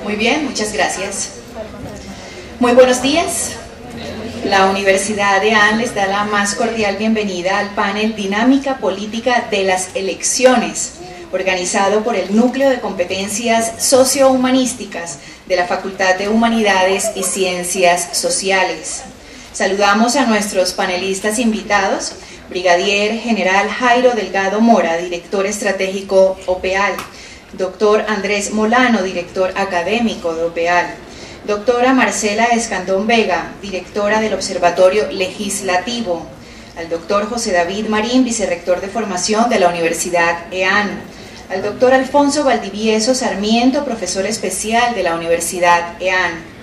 Muy bien, muchas gracias. Muy buenos días. La Universidad de EAN les da la más cordial bienvenida al panel Dinámica Política de las Elecciones, organizado por el Núcleo de Competencias Sociohumanísticas de la Facultad de Humanidades y Ciencias Sociales. Saludamos a nuestros panelistas invitados: Brigadier General Jairo Delgado Mora, director estratégico OPEAL; doctor Andrés Molano, director académico de OPEAL; doctora Marcela Escandón Vega, directora del Observatorio Legislativo; al doctor José David Marín, vicerrector de formación de la Universidad EAN; al doctor Alfonso Valdivieso Sarmiento, profesor especial de la Universidad EAN;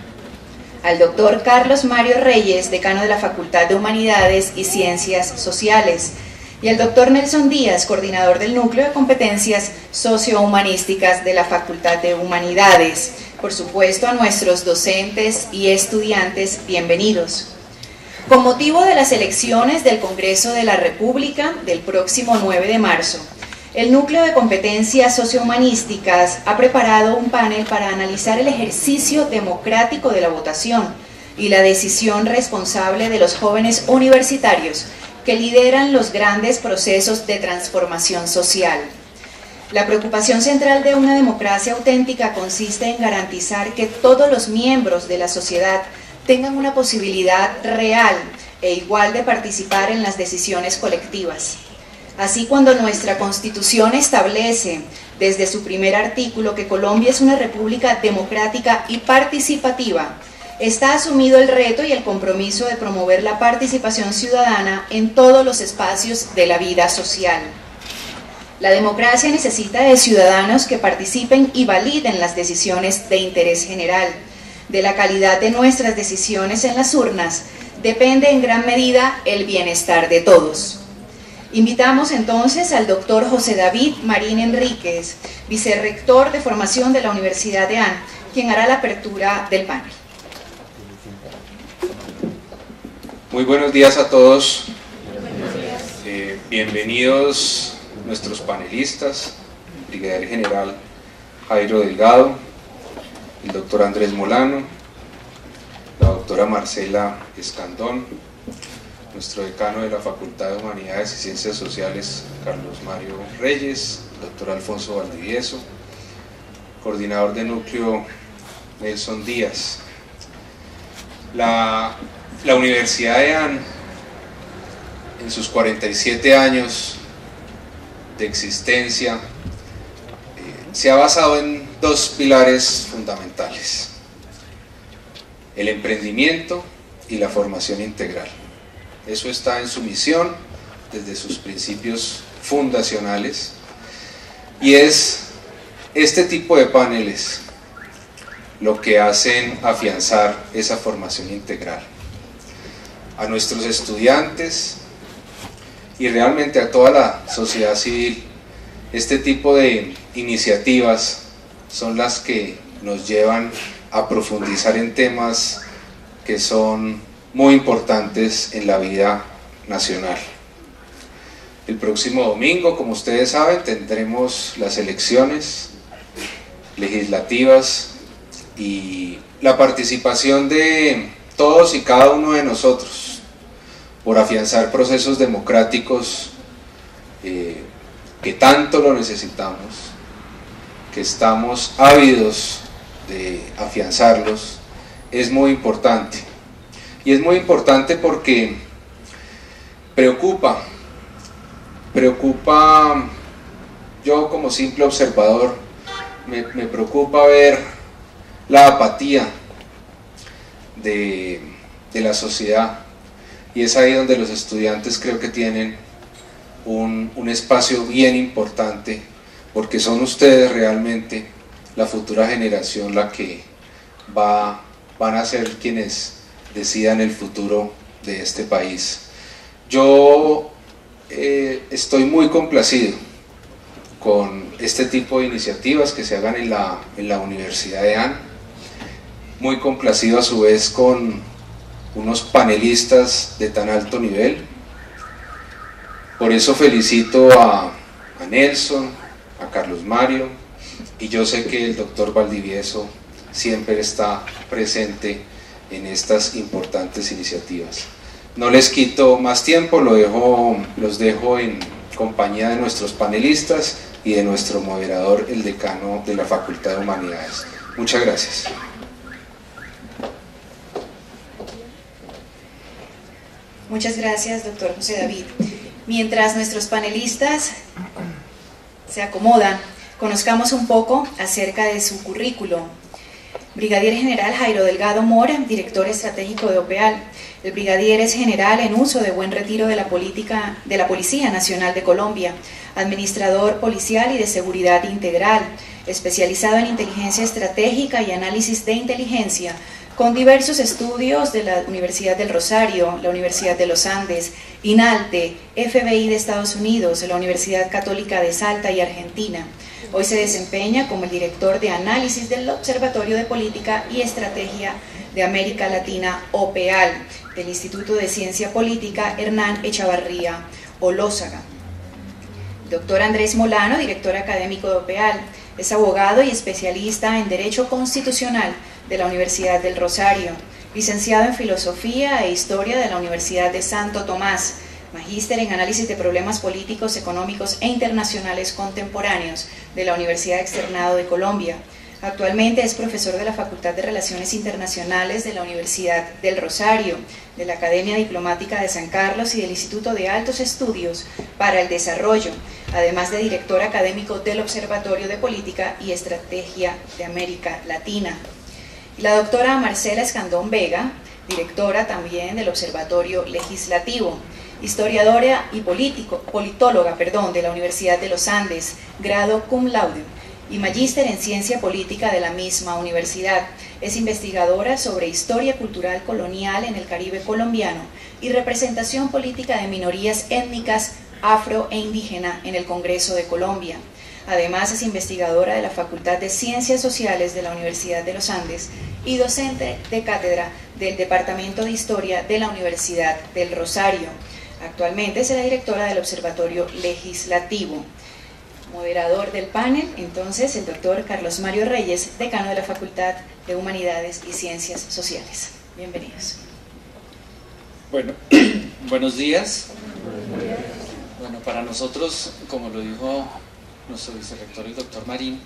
al doctor Carlos Mario Reyes, decano de la Facultad de Humanidades y Ciencias Sociales, y al doctor Nelson Díaz, coordinador del Núcleo de Competencias Sociohumanísticas de la Facultad de Humanidades. Por supuesto, a nuestros docentes y estudiantes, bienvenidos. Con motivo de las elecciones del Congreso de la República del próximo 9 de marzo, el Núcleo de Competencias Sociohumanísticas ha preparado un panel para analizar el ejercicio democrático de la votación y la decisión responsable de los jóvenes universitarios que lideran los grandes procesos de transformación social. La preocupación central de una democracia auténtica consiste en garantizar que todos los miembros de la sociedad tengan una posibilidad real e igual de participar en las decisiones colectivas. Así, cuando nuestra Constitución establece desde su primer artículo que Colombia es una república democrática y participativa, está asumido el reto y el compromiso de promover la participación ciudadana en todos los espacios de la vida social. La democracia necesita de ciudadanos que participen y validen las decisiones de interés general. De la calidad de nuestras decisiones en las urnas depende en gran medida el bienestar de todos. Invitamos entonces al doctor José David Marín Enríquez, vicerrector de formación de la Universidad de EAN, quien hará la apertura del panel. Muy buenos días a todos. Bienvenidos nuestros panelistas: Brigadier General Jairo Delgado, el doctor Andrés Molano, la doctora Marcela Escandón, nuestro decano de la Facultad de Humanidades y Ciencias Sociales, Carlos Mario Reyes, el doctor Alfonso Valdivieso, coordinador de núcleo, Nelson Díaz. La Universidad de EAN, en sus 47 años de existencia, se ha basado en dos pilares fundamentales: el emprendimiento y la formación integral. Eso está en su misión desde sus principios fundacionales, y es este tipo de paneles lo que hacen afianzar esa formación integral. A nuestros estudiantes y realmente a toda la sociedad civil, este tipo de iniciativas son las que nos llevan a profundizar en temas que son muy importantes en la vida nacional. El próximo domingo, como ustedes saben, tendremos las elecciones legislativas y la participación de todos y cada uno de nosotros por afianzar procesos democráticos que tanto lo necesitamos, que estamos ávidos de afianzarlos, es muy importante. Y es muy importante porque preocupa, yo como simple observador, me preocupa ver la apatía de la sociedad, y es ahí donde los estudiantes creo que tienen un espacio bien importante, porque son ustedes realmente la futura generación la que van a ser quienes decidan el futuro de este país. Yo estoy muy complacido con este tipo de iniciativas que se hagan en la Universidad de EAN, muy complacido a su vez con unos panelistas de tan alto nivel. Por eso felicito a Nelson, a Carlos Mario y yo sé que el doctor Valdivieso siempre está presente en estas importantes iniciativas. No les quito más tiempo, los dejo en compañía de nuestros panelistas y de nuestro moderador, el decano de la Facultad de Humanidades. Muchas gracias. Muchas gracias, doctor José David. Mientras nuestros panelistas se acomodan, conozcamos un poco acerca de su currículum. Brigadier General Jairo Delgado Mora, director estratégico de OPEAL. El brigadier es general en uso de buen retiro de la Policía Nacional de Colombia, administrador policial y de seguridad integral, especializado en inteligencia estratégica y análisis de inteligencia, con diversos estudios de la Universidad del Rosario, la Universidad de los Andes, INALTE, FBI de Estados Unidos, la Universidad Católica de Salta y Argentina. Hoy se desempeña como el director de análisis del Observatorio de Política y Estrategia de América Latina, OPEAL, del Instituto de Ciencia Política Hernán Echavarría Olózaga. Doctor Andrés Molano, director académico de OPEAL, es abogado y especialista en Derecho Constitucional de la Universidad del Rosario, licenciado en Filosofía e Historia de la Universidad de Santo Tomás, magíster en Análisis de Problemas Políticos, Económicos e Internacionales Contemporáneos de la Universidad Externado de Colombia. Actualmente es profesor de la Facultad de Relaciones Internacionales de la Universidad del Rosario, de la Academia Diplomática de San Carlos y del Instituto de Altos Estudios para el Desarrollo, además de director académico del Observatorio de Política y Estrategia de América Latina. Y la doctora Marcela Escandón Vega, directora también del Observatorio Legislativo, historiadora y politóloga de la Universidad de los Andes, grado cum laude, y magíster en Ciencia Política de la misma universidad. Es investigadora sobre historia cultural colonial en el Caribe colombiano y representación política de minorías étnicas afro e indígena en el Congreso de Colombia. Además es investigadora de la Facultad de Ciencias Sociales de la Universidad de los Andes y docente de cátedra del Departamento de Historia de la Universidad del Rosario. Actualmente es la directora del Observatorio Legislativo. Moderador del panel, entonces, el doctor Carlos Mario Reyes, decano de la Facultad de Humanidades y Ciencias Sociales. Bienvenidos. Bueno, buenos días. Bueno, para nosotros, como lo dijo nuestro vicerrector, el doctor Marín,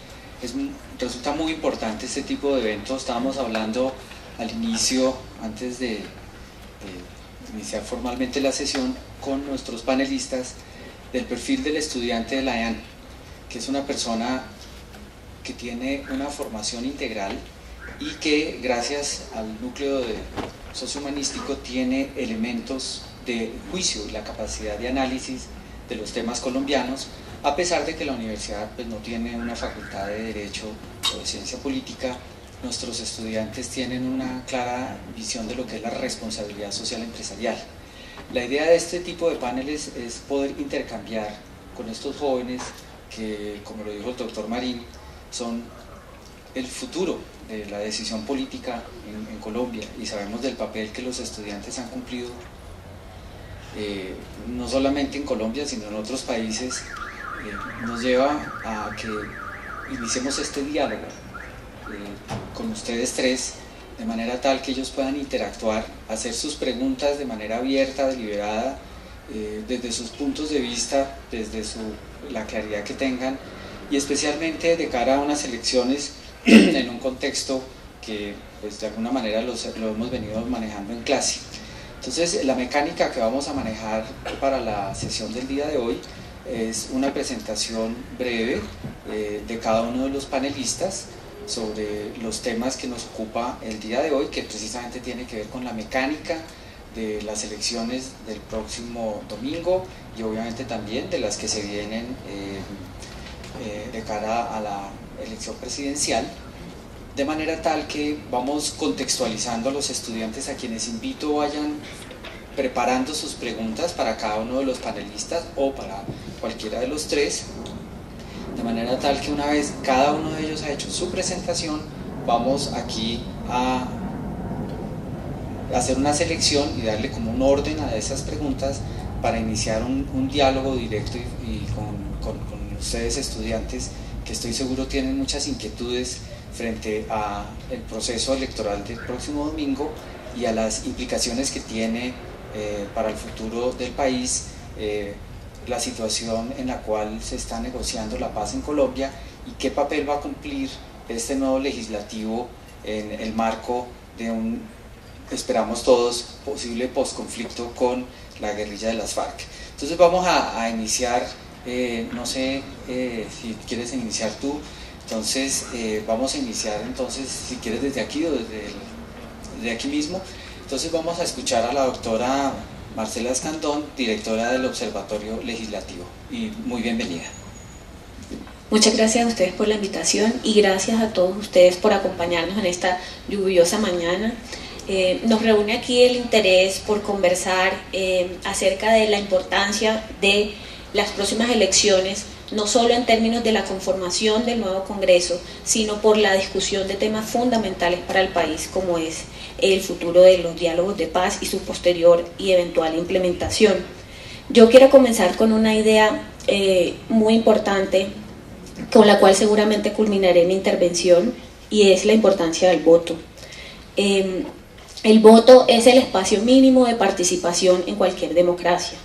resulta muy importante este tipo de eventos. Estábamos hablando al inicio, antes de iniciar formalmente la sesión, con nuestros panelistas, del perfil del estudiante de la EAN, que es una persona que tiene una formación integral y que gracias al núcleo sociohumanístico tiene elementos de juicio y la capacidad de análisis de los temas colombianos, a pesar de que la universidad pues, no tiene una facultad de Derecho o de Ciencia Política. Nuestros estudiantes tienen una clara visión de lo que es la responsabilidad social empresarial. La idea de este tipo de paneles es poder intercambiar con estos jóvenes que, como lo dijo el doctor Marín, son el futuro de la decisión política en Colombia, y sabemos del papel que los estudiantes han cumplido no solamente en Colombia sino en otros países. Nos lleva a que iniciemos este diálogo con ustedes tres, de manera tal que ellos puedan interactuar, hacer sus preguntas de manera abierta, deliberada, desde sus puntos de vista, desde la claridad que tengan, y especialmente de cara a unas elecciones en un contexto que pues, de alguna manera lo hemos venido manejando en clase. Entonces, la mecánica que vamos a manejar para la sesión del día de hoy es una presentación breve de cada uno de los panelistas sobre los temas que nos ocupa el día de hoy, que precisamente tiene que ver con la mecánica de las elecciones del próximo domingo y obviamente también de las que se vienen de cara a la elección presidencial, de manera tal que vamos contextualizando a los estudiantes, a quienes invito vayan preparando sus preguntas para cada uno de los panelistas o para cualquiera de los tres, de manera tal que una vez cada uno de ellos ha hecho su presentación, vamos aquí a hacer una selección y darle como un orden a esas preguntas para iniciar un diálogo directo y con ustedes estudiantes que estoy seguro tienen muchas inquietudes frente al proceso electoral del próximo domingo y a las implicaciones que tiene para el futuro del país la situación en la cual se está negociando la paz en Colombia y qué papel va a cumplir este nuevo legislativo en el marco de un, esperamos todos, posible posconflicto con la guerrilla de las FARC. Entonces vamos a iniciar, no sé si quieres iniciar tú, entonces vamos a iniciar entonces, si quieres desde aquí o desde aquí mismo. Entonces vamos a escuchar a la doctora Marcela Escandón, directora del Observatorio Legislativo, y muy bienvenida. Muchas gracias a ustedes por la invitación y gracias a todos ustedes por acompañarnos en esta lluviosa mañana. Nos reúne aquí el interés por conversar acerca de la importancia de las próximas elecciones, no solo en términos de la conformación del nuevo Congreso, sino por la discusión de temas fundamentales para el país, como es el futuro de los diálogos de paz y su posterior y eventual implementación. Yo quiero comenzar con una idea muy importante, con la cual seguramente culminaré mi intervención, y es la importancia del voto. El voto es el espacio mínimo de participación en cualquier democracia.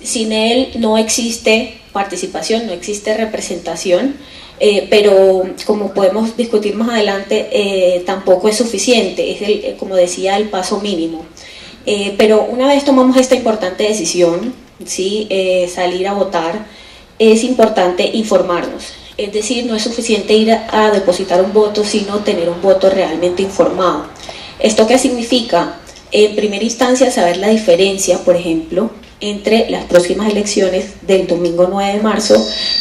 Sin él no existe participación, no existe representación, pero como podemos discutir más adelante, tampoco es suficiente, es como decía, el paso mínimo. Pero una vez tomamos esta importante decisión, ¿sí? Salir a votar, es importante informarnos. Es decir, no es suficiente ir a depositar un voto, sino tener un voto realmente informado. ¿Esto qué significa? En primera instancia, saber la diferencia, por ejemplo, entre las próximas elecciones del domingo 9 de marzo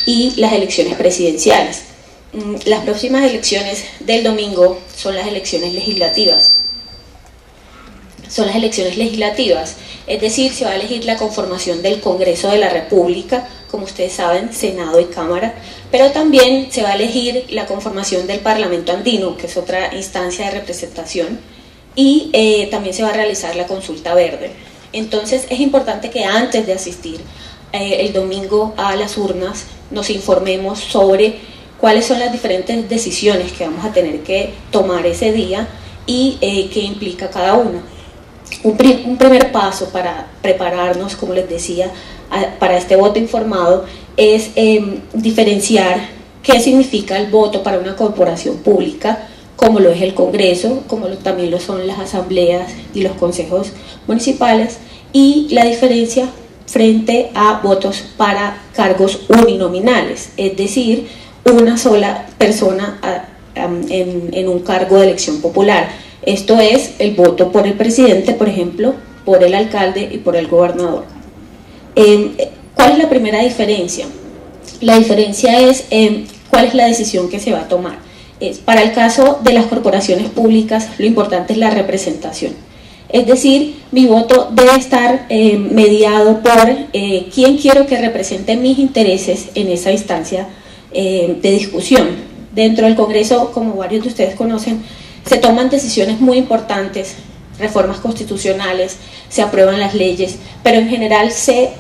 y las elecciones presidenciales. Las próximas elecciones del domingo son las elecciones legislativas. Son las elecciones legislativas, es decir, se va a elegir la conformación del Congreso de la República, como ustedes saben, Senado y Cámara, pero también se va a elegir la conformación del Parlamento Andino, que es otra instancia de representación, y también se va a realizar la consulta verde. Entonces es importante que antes de asistir el domingo a las urnas nos informemos sobre cuáles son las diferentes decisiones que vamos a tener que tomar ese día y qué implica cada una. Un primer paso para prepararnos, como les decía, para este voto informado es diferenciar qué significa el voto para una corporación pública, como lo es el Congreso, como también lo son las asambleas y los consejos municipales, y la diferencia frente a votos para cargos uninominales, es decir, una sola persona en un cargo de elección popular. Esto es el voto por el presidente, por ejemplo, por el alcalde y por el gobernador. ¿Cuál es la primera diferencia? La diferencia es cuál es la decisión que se va a tomar. Para el caso de las corporaciones públicas, lo importante es la representación. Es decir, mi voto debe estar mediado por quién quiero que represente mis intereses en esa instancia de discusión. Dentro del Congreso, como varios de ustedes conocen, se toman decisiones muy importantes, reformas constitucionales, se aprueban las leyes, pero en general se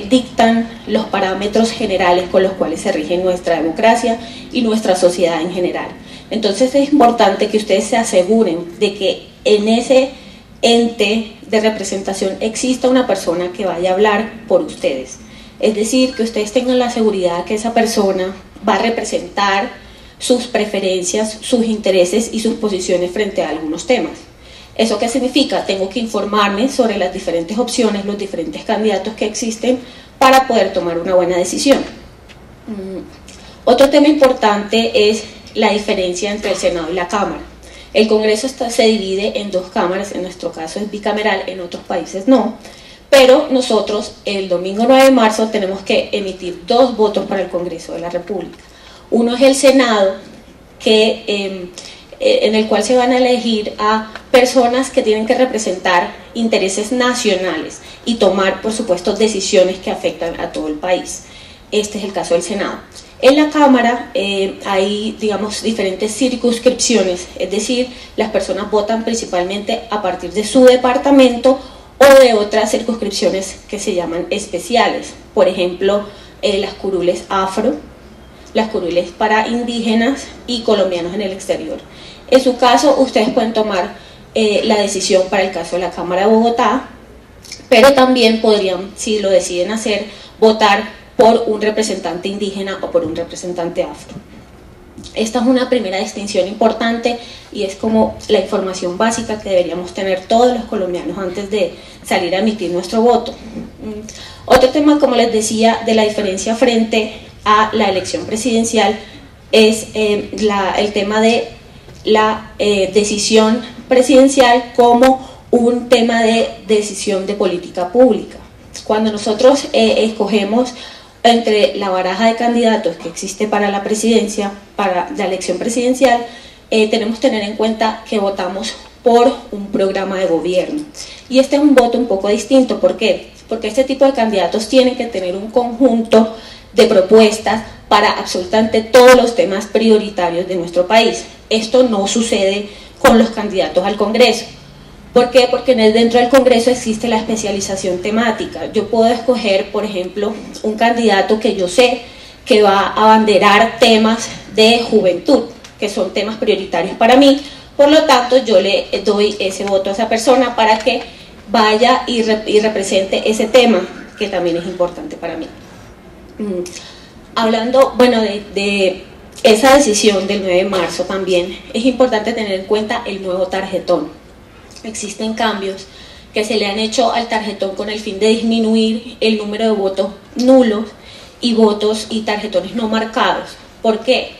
dictan los parámetros generales con los cuales se rige nuestra democracia y nuestra sociedad en general. Entonces es importante que ustedes se aseguren de que en ese ente de representación exista una persona que vaya a hablar por ustedes. Es decir, que ustedes tengan la seguridad que esa persona va a representar sus preferencias, sus intereses y sus posiciones frente a algunos temas. ¿Eso qué significa? Tengo que informarme sobre las diferentes opciones, los diferentes candidatos que existen para poder tomar una buena decisión. Otro tema importante es la diferencia entre el Senado y la Cámara. El Congreso se divide en dos cámaras, en nuestro caso es bicameral, en otros países no, pero nosotros el domingo 9 de marzo tenemos que emitir dos votos para el Congreso de la República. Uno es el Senado, en el cual se van a elegir a personas que tienen que representar intereses nacionales y tomar, por supuesto, decisiones que afectan a todo el país. Este es el caso del Senado. En la Cámara hay, digamos, diferentes circunscripciones, es decir, las personas votan principalmente a partir de su departamento o de otras circunscripciones que se llaman especiales. Por ejemplo, las curules afro, las curules para indígenas y colombianos en el exterior. En su caso, ustedes pueden tomar la decisión para el caso de la Cámara de Bogotá, pero también podrían, si lo deciden hacer, votar por un representante indígena o por un representante afro. Esta es una primera distinción importante y es como la información básica que deberíamos tener todos los colombianos antes de salir a emitir nuestro voto. Otro tema, como les decía, de la diferencia frente a la elección presidencial es el tema de la decisión presidencial como un tema de decisión de política pública. Cuando nosotros escogemos entre la baraja de candidatos que existe para la presidencia, para la elección presidencial, tenemos que tener en cuenta que votamos por un programa de gobierno. Y este es un voto un poco distinto. ¿Por qué? Porque este tipo de candidatos tienen que tener un conjunto de propuestas para absolutamente todos los temas prioritarios de nuestro país. Esto no sucede con los candidatos al Congreso. ¿Por qué? Porque dentro del Congreso existe la especialización temática. Yo puedo escoger, por ejemplo, un candidato que yo sé que va a abanderar temas de juventud, que son temas prioritarios para mí. Por lo tanto, yo le doy ese voto a esa persona para que vaya y represente ese tema, que también es importante para mí. Hablando, bueno, de esa decisión del 9 de marzo también, es importante tener en cuenta el nuevo tarjetón. Existen cambios que se le han hecho al tarjetón con el fin de disminuir el número de votos nulos y votos y tarjetones no marcados. ¿Por qué?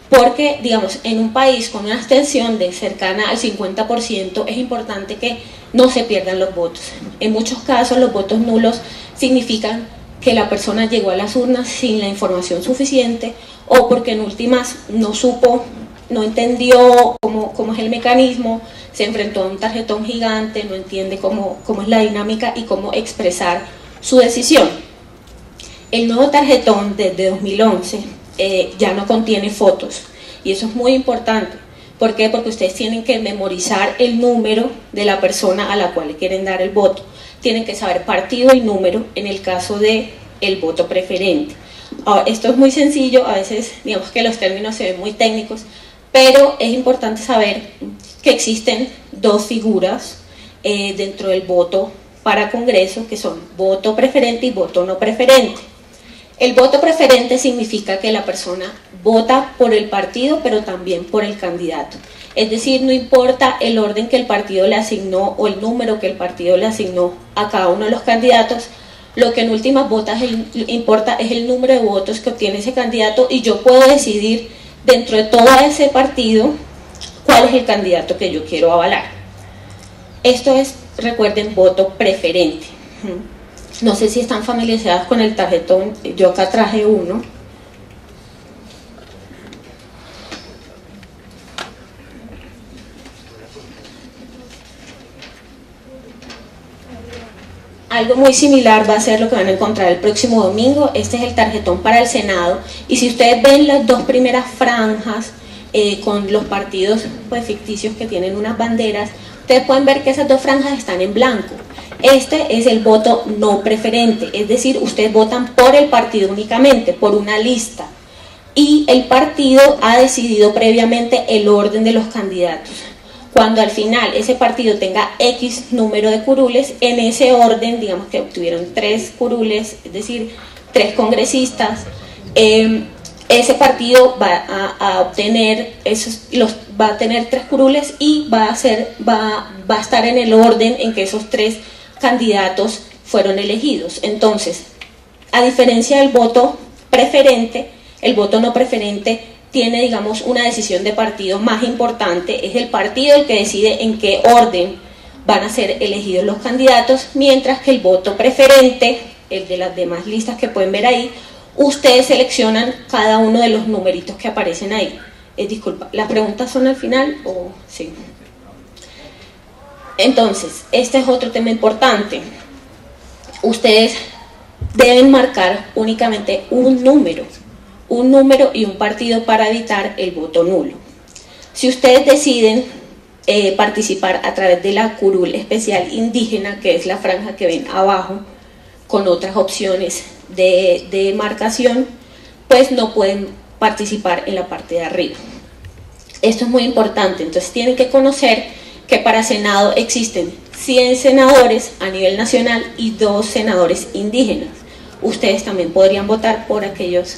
Porque, digamos, en un país con una abstención de cercana al 50% es importante que no se pierdan los votos. En muchos casos los votos nulos significan que la persona llegó a las urnas sin la información suficiente o porque en últimas no supo, no entendió cómo es el mecanismo, se enfrentó a un tarjetón gigante, no entiende cómo es la dinámica y cómo expresar su decisión. El nuevo tarjetón desde 2011 ya no contiene fotos y eso es muy importante. ¿Por qué? Porque ustedes tienen que memorizar el número de la persona a la cual le quieren dar el voto. Tienen que saber partido y número en el caso de el voto preferente. Ahora, esto es muy sencillo, a veces digamos que los términos se ven muy técnicos, pero es importante saber que existen dos figuras dentro del voto para Congreso, que son voto preferente y voto no preferente. El voto preferente significa que la persona vota por el partido, pero también por el candidato. Es decir, no importa el orden que el partido le asignó o el número que el partido le asignó a cada uno de los candidatos, lo que en últimas importa es el número de votos que obtiene ese candidato y yo puedo decidir dentro de todo ese partido cuál es el candidato que yo quiero avalar. Esto es, recuerden, voto preferente. No sé si están familiarizados con el tarjetón, yo acá traje uno. Algo muy similar va a ser lo que van a encontrar el próximo domingo. Este es el tarjetón para el Senado y si ustedes ven las dos primeras franjas con los partidos pues, ficticios que tienen unas banderas, ustedes pueden ver que esas dos franjas están en blanco. Este es el voto no preferente, es decir, ustedes votan por el partido únicamente, por una lista y el partido ha decidido previamente el orden de los candidatos. Cuando al final ese partido tenga X número de curules, en ese orden, digamos que obtuvieron 3 curules, es decir, 3 congresistas, ese partido va a obtener va a tener 3 curules y va a estar en el orden en que esos 3 candidatos fueron elegidos. Entonces, a diferencia del voto preferente, el voto no preferente tiene, digamos, una decisión de partido más importante, es el partido el que decide en qué orden van a ser elegidos los candidatos, mientras que el voto preferente, el de las demás listas que pueden ver ahí, ustedes seleccionan cada uno de los numeritos que aparecen ahí. Disculpa, ¿las preguntas son al final o sí? Entonces, este es otro tema importante. Ustedes deben marcar únicamente un número y un partido para evitar el voto nulo. Si ustedes deciden participar a través de la curul especial indígena, que es la franja que ven abajo, con otras opciones de marcación, pues no pueden participar en la parte de arriba. Esto es muy importante, entonces tienen que conocer que para Senado existen 100 senadores a nivel nacional y 2 senadores indígenas. Ustedes también podrían votar por aquellos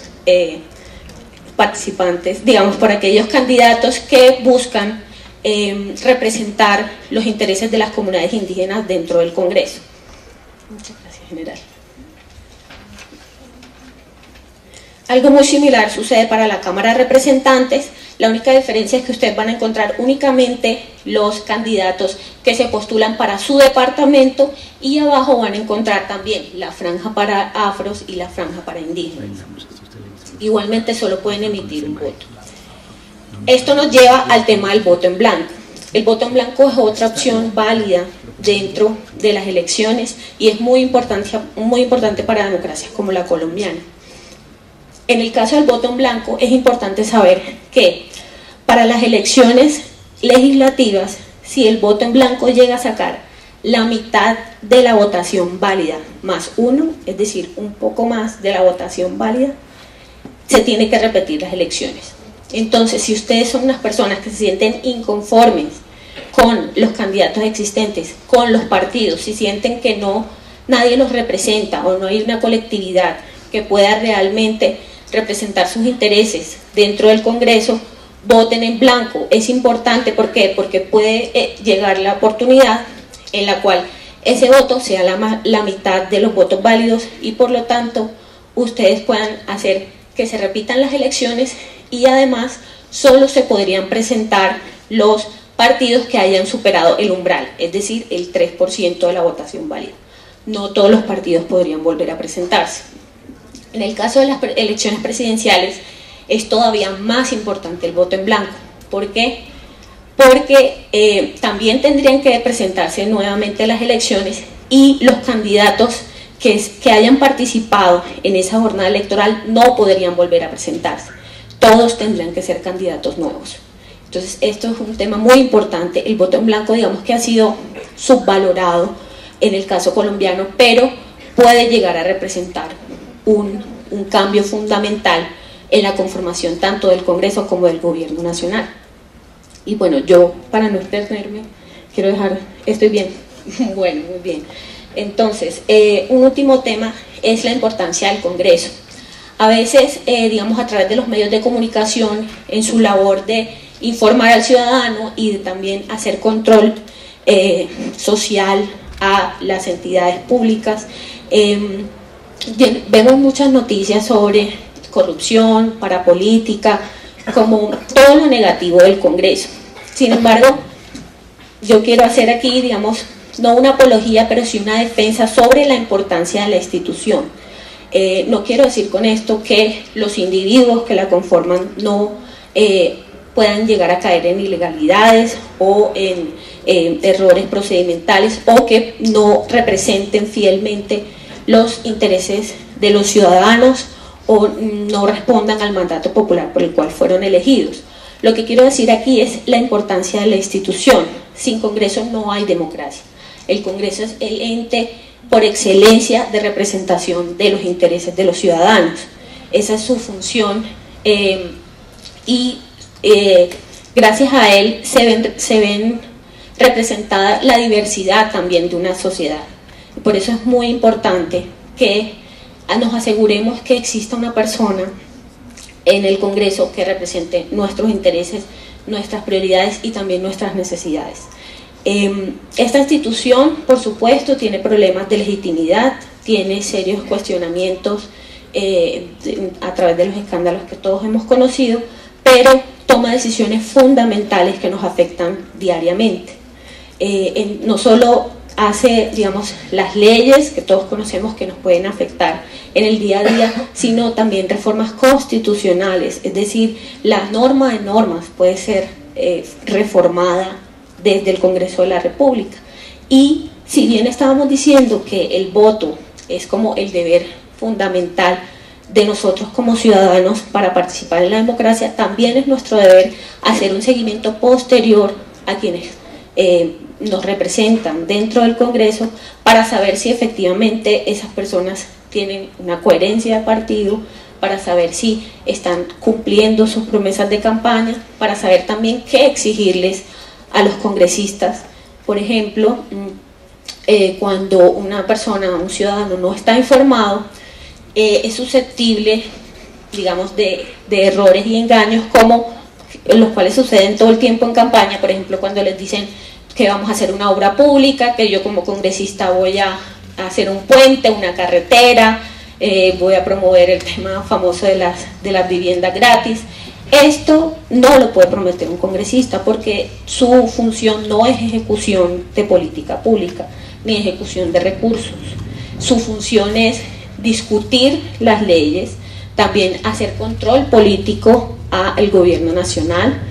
participantes, digamos, por aquellos candidatos que buscan representar los intereses de las comunidades indígenas dentro del Congreso. Muchas gracias, general. Algo muy similar sucede para la Cámara de Representantes. La única diferencia es que ustedes van a encontrar únicamente los candidatos que se postulan para su departamento, y abajo van a encontrar también la franja para afros y la franja para indígenas. Igualmente solo pueden emitir un voto. Esto nos lleva al tema del voto en blanco. El voto en blanco es otra opción válida dentro de las elecciones y es muy importante para democracias como la colombiana. En el caso del voto en blanco es importante saber que para las elecciones legislativas, si el voto en blanco llega a sacar la mitad de la votación válida más 1, es decir, un poco más de la votación válida, se tiene que repetir las elecciones. Entonces, si ustedes son unas personas que se sienten inconformes con los candidatos existentes, con los partidos, si sienten que nadie los representa o no hay una colectividad que pueda realmente representar sus intereses dentro del Congreso, voten en blanco. Es importante, ¿por qué? Porque puede llegar la oportunidad en la cual ese voto sea la mitad de los votos válidos y por lo tanto ustedes puedan hacer que se repitan las elecciones, y además solo se podrían presentar los partidos que hayan superado el umbral, es decir, el 3% de la votación válida. No todos los partidos podrían volver a presentarse. En el caso de las elecciones presidenciales es todavía más importante el voto en blanco. ¿Por qué? Porque también tendrían que presentarse nuevamente las elecciones y los candidatos que hayan participado en esa jornada electoral no podrían volver a presentarse. Todos tendrían que ser candidatos nuevos. Entonces esto es un tema muy importante. El voto en blanco, digamos que ha sido subvalorado en el caso colombiano, pero puede llegar a representar un cambio fundamental en la conformación tanto del Congreso como del Gobierno Nacional. Y bueno, yo, para no extenderme, quiero dejar, estoy bien, bueno, muy bien. Entonces, un último tema es la importancia del Congreso. A veces, digamos, a través de los medios de comunicación, en su labor de informar al ciudadano y de también hacer control social a las entidades públicas, vemos muchas noticias sobre corrupción, parapolítica, como todo lo negativo del Congreso. Sin embargo, yo quiero hacer aquí, digamos, no una apología, pero sí una defensa sobre la importancia de la institución. No quiero decir con esto que los individuos que la conforman no puedan llegar a caer en ilegalidades o en errores procedimentales, o que no representen fielmente los intereses de los ciudadanos o no respondan al mandato popular por el cual fueron elegidos. Lo que quiero decir aquí es la importancia de la institución. Sin Congreso no hay democracia. El Congreso es el ente por excelencia de representación de los intereses de los ciudadanos. Esa es su función y gracias a él se ven representada la diversidad también de una sociedad. Por eso es muy importante que nos aseguremos que exista una persona en el Congreso que represente nuestros intereses, nuestras prioridades y también nuestras necesidades. Esta institución, por supuesto, tiene problemas de legitimidad, tiene serios cuestionamientos a través de los escándalos que todos hemos conocido, pero toma decisiones fundamentales que nos afectan diariamente. No solo hace, digamos, las leyes que todos conocemos que nos pueden afectar en el día a día, sino también reformas constitucionales, es decir, la norma de normas puede ser reformada desde el Congreso de la República. Y si bien estábamos diciendo que el voto es como el deber fundamental de nosotros como ciudadanos para participar en la democracia, también es nuestro deber hacer un seguimiento posterior a quienes nos representan dentro del Congreso para saber si efectivamente esas personas tienen una coherencia de partido, para saber si están cumpliendo sus promesas de campaña, para saber también qué exigirles a los congresistas. Por ejemplo, cuando una persona, un ciudadano no está informado, es susceptible, digamos, de errores y engaños como los cuales suceden todo el tiempo en campaña. Por ejemplo, cuando les dicen que vamos a hacer una obra pública, que yo como congresista voy a hacer un puente, una carretera, voy a promover el tema famoso de las viviendas gratis. Esto no lo puede prometer un congresista porque su función no es ejecución de política pública ni ejecución de recursos. Su función es discutir las leyes, también hacer control político al gobierno nacional,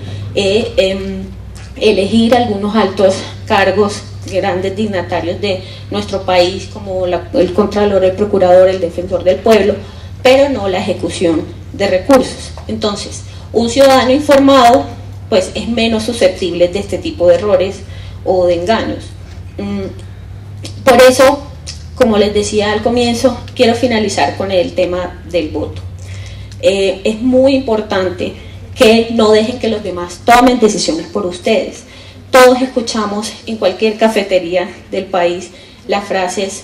elegir algunos altos cargos, grandes dignatarios de nuestro país como el Contralor, el Procurador, el Defensor del Pueblo, pero no la ejecución de recursos. Entonces, un ciudadano informado pues es menos susceptible de este tipo de errores o de engaños. Por eso, como les decía al comienzo, quiero finalizar con el tema del voto. Es muy importante que no dejen que los demás tomen decisiones por ustedes. Todos escuchamos en cualquier cafetería del país las frases,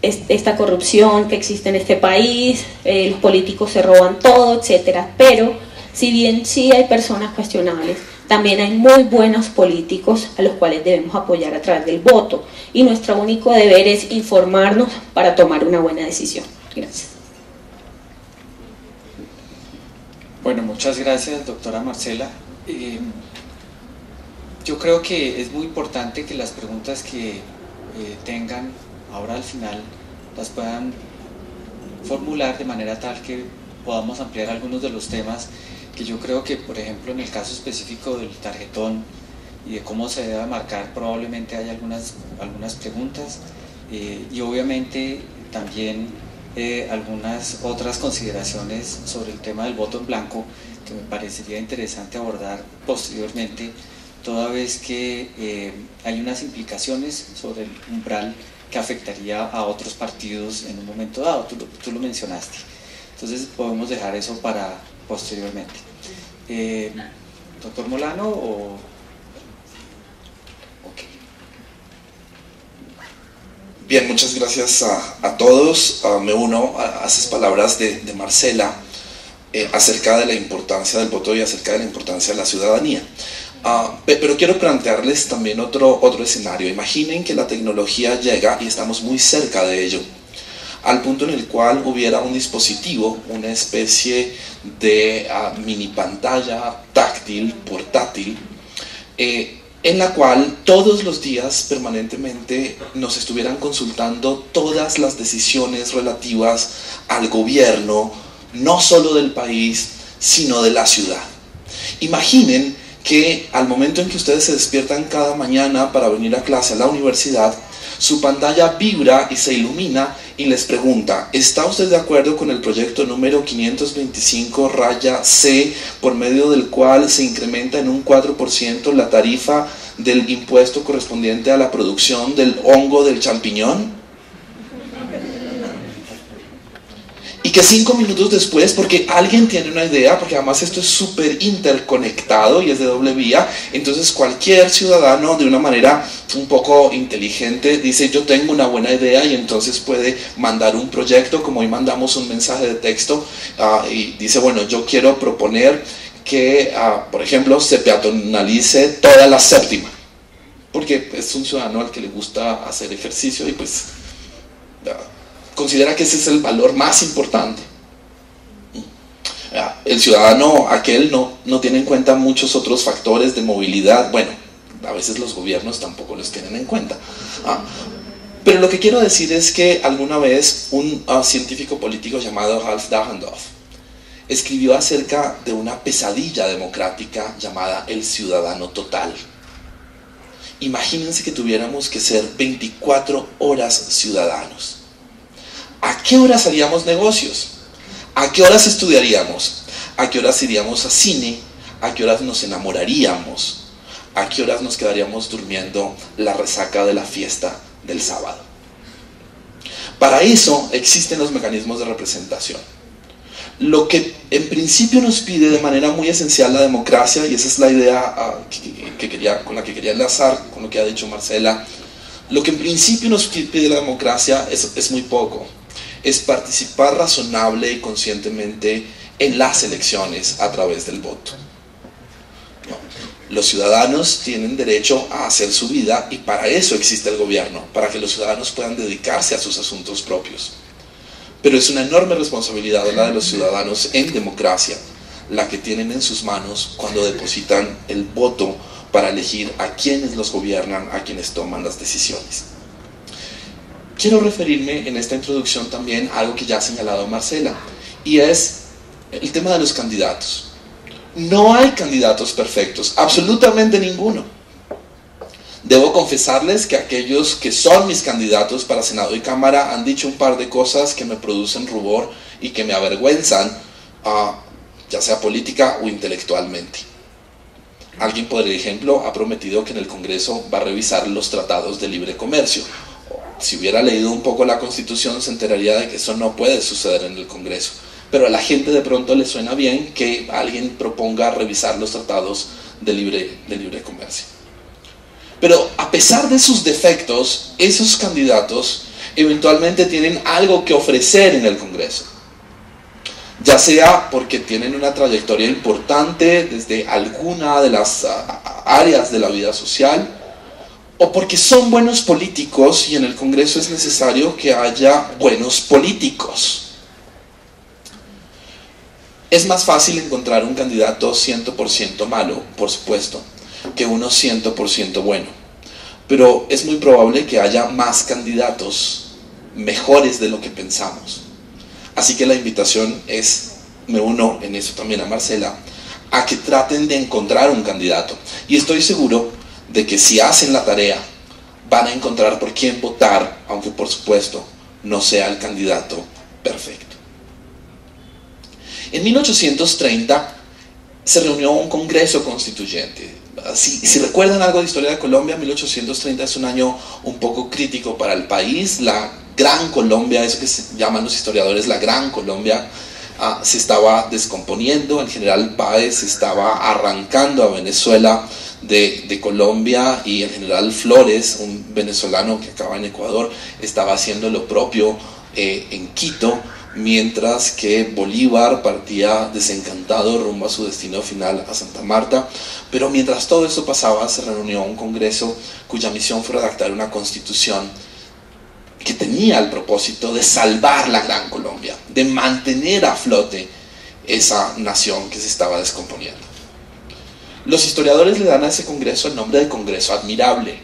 esta corrupción que existe en este país, los políticos se roban todo, etcétera. Pero si bien sí hay personas cuestionables, también hay muy buenos políticos a los cuales debemos apoyar a través del voto, y nuestro único deber es informarnos para tomar una buena decisión. Gracias. Bueno, muchas gracias, doctora Marcela. Yo creo que es muy importante que las preguntas que tengan ahora al final las puedan formular de manera tal que podamos ampliar algunos de los temas que yo creo que, por ejemplo, en el caso específico del tarjetón y de cómo se debe marcar, probablemente hay algunas preguntas y obviamente también algunas otras consideraciones sobre el tema del voto en blanco que me parecería interesante abordar posteriormente, toda vez que hay unas implicaciones sobre el umbral que afectaría a otros partidos en un momento dado, tú lo mencionaste. Entonces podemos dejar eso para posteriormente. ¿Doctor Molano o...? Okay. Bien, muchas gracias a todos. Me uno a esas palabras de Marcela acerca de la importancia del voto y acerca de la importancia de la ciudadanía. Pero quiero plantearles también otro escenario. Imaginen que la tecnología llega, y estamos muy cerca de ello, al punto en el cual hubiera un dispositivo, una especie de mini pantalla táctil, portátil, en la cual todos los días permanentemente nos estuvieran consultando todas las decisiones relativas al gobierno, no solo del país, sino de la ciudad. Imaginen que al momento en que ustedes se despiertan cada mañana para venir a clase a la universidad, su pantalla vibra y se ilumina y les pregunta: ¿está usted de acuerdo con el proyecto número 525-C, por medio del cual se incrementa en un 4% la tarifa del impuesto correspondiente a la producción del hongo del champiñón? Y que 5 minutos después, porque alguien tiene una idea, porque además esto es súper interconectado y es de doble vía, entonces cualquier ciudadano de una manera un poco inteligente dice: yo tengo una buena idea, y entonces puede mandar un proyecto, como hoy mandamos un mensaje de texto, y dice: bueno, yo quiero proponer que, por ejemplo, se peatonalice toda la séptima, porque es un ciudadano al que le gusta hacer ejercicio y pues considera que ese es el valor más importante. El ciudadano aquel no tiene en cuenta muchos otros factores de movilidad. Bueno, a veces los gobiernos tampoco los tienen en cuenta. Pero lo que quiero decir es que alguna vez un científico político llamado Ralph Dahrendorf escribió acerca de una pesadilla democrática llamada el ciudadano total. Imagínense que tuviéramos que ser 24 horas ciudadanos. ¿A qué horas haríamos negocios? ¿A qué horas estudiaríamos? ¿A qué horas iríamos a cine? ¿A qué horas nos enamoraríamos? ¿A qué horas nos quedaríamos durmiendo la resaca de la fiesta del sábado? Para eso existen los mecanismos de representación. Lo que en principio nos pide de manera muy esencial la democracia, y esa es la idea con la que quería enlazar con lo que ha dicho Marcela, lo que en principio nos pide la democracia es muy poco. Es participar razonable y conscientemente en las elecciones a través del voto. Los ciudadanos tienen derecho a hacer su vida y para eso existe el gobierno, para que los ciudadanos puedan dedicarse a sus asuntos propios. Pero es una enorme responsabilidad la de los ciudadanos en democracia, la que tienen en sus manos cuando depositan el voto para elegir a quienes los gobiernan, a quienes toman las decisiones. Quiero referirme en esta introducción también a algo que ya ha señalado Marcela, y es el tema de los candidatos. No hay candidatos perfectos, absolutamente ninguno. Debo confesarles que aquellos que son mis candidatos para Senado y Cámara han dicho un par de cosas que me producen rubor y que me avergüenzan, ya sea política o intelectualmente. Alguien, por ejemplo, ha prometido que en el Congreso va a revisar los tratados de libre comercio. Si hubiera leído un poco la Constitución se enteraría de que eso no puede suceder en el Congreso. Pero a la gente de pronto le suena bien que alguien proponga revisar los tratados de libre comercio. Pero a pesar de sus defectos, esos candidatos eventualmente tienen algo que ofrecer en el Congreso. Ya sea porque tienen una trayectoria importante desde alguna de las áreas de la vida social, o porque son buenos políticos y en el Congreso es necesario que haya buenos políticos. Es más fácil encontrar un candidato 100% malo, por supuesto, que uno 100% bueno. Pero es muy probable que haya más candidatos mejores de lo que pensamos. Así que la invitación es, me uno en eso también a Marcela, a que traten de encontrar un candidato. Y estoy seguro de que si hacen la tarea, van a encontrar por quién votar, aunque por supuesto no sea el candidato perfecto. En 1830 se reunió un Congreso Constituyente. Si recuerdan algo de historia de Colombia, 1830 es un año un poco crítico para el país. La Gran Colombia, eso que se llaman los historiadores la Gran Colombia, se estaba descomponiendo. El general Páez estaba arrancando a Venezuela de Colombia, y el general Flores, un venezolano que acaba en Ecuador, estaba haciendo lo propio en Quito, mientras que Bolívar partía desencantado rumbo a su destino final, a Santa Marta. Pero mientras todo eso pasaba, se reunió un congreso cuya misión fue redactar una constitución que tenía el propósito de salvar la Gran Colombia, de mantener a flote esa nación que se estaba descomponiendo. Los historiadores le dan a ese congreso el nombre de Congreso Admirable,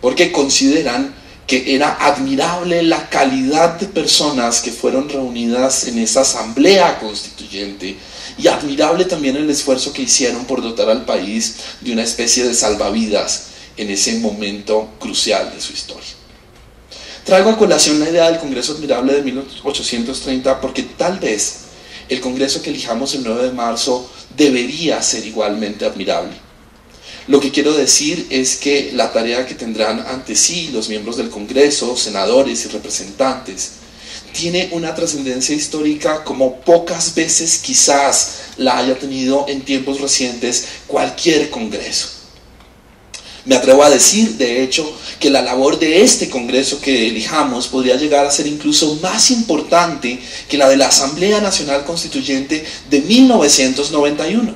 porque consideran que era admirable la calidad de personas que fueron reunidas en esa asamblea constituyente, y admirable también el esfuerzo que hicieron por dotar al país de una especie de salvavidas en ese momento crucial de su historia. Traigo a colación la idea del Congreso Admirable de 1830 porque tal vez el Congreso que elijamos el 9 de marzo debería ser igualmente admirable. Lo que quiero decir es que la tarea que tendrán ante sí los miembros del Congreso, senadores y representantes, tiene una trascendencia histórica como pocas veces quizás la haya tenido en tiempos recientes cualquier Congreso. Me atrevo a decir, de hecho, que la labor de este Congreso que elijamos podría llegar a ser incluso más importante que la de la Asamblea Nacional Constituyente de 1991.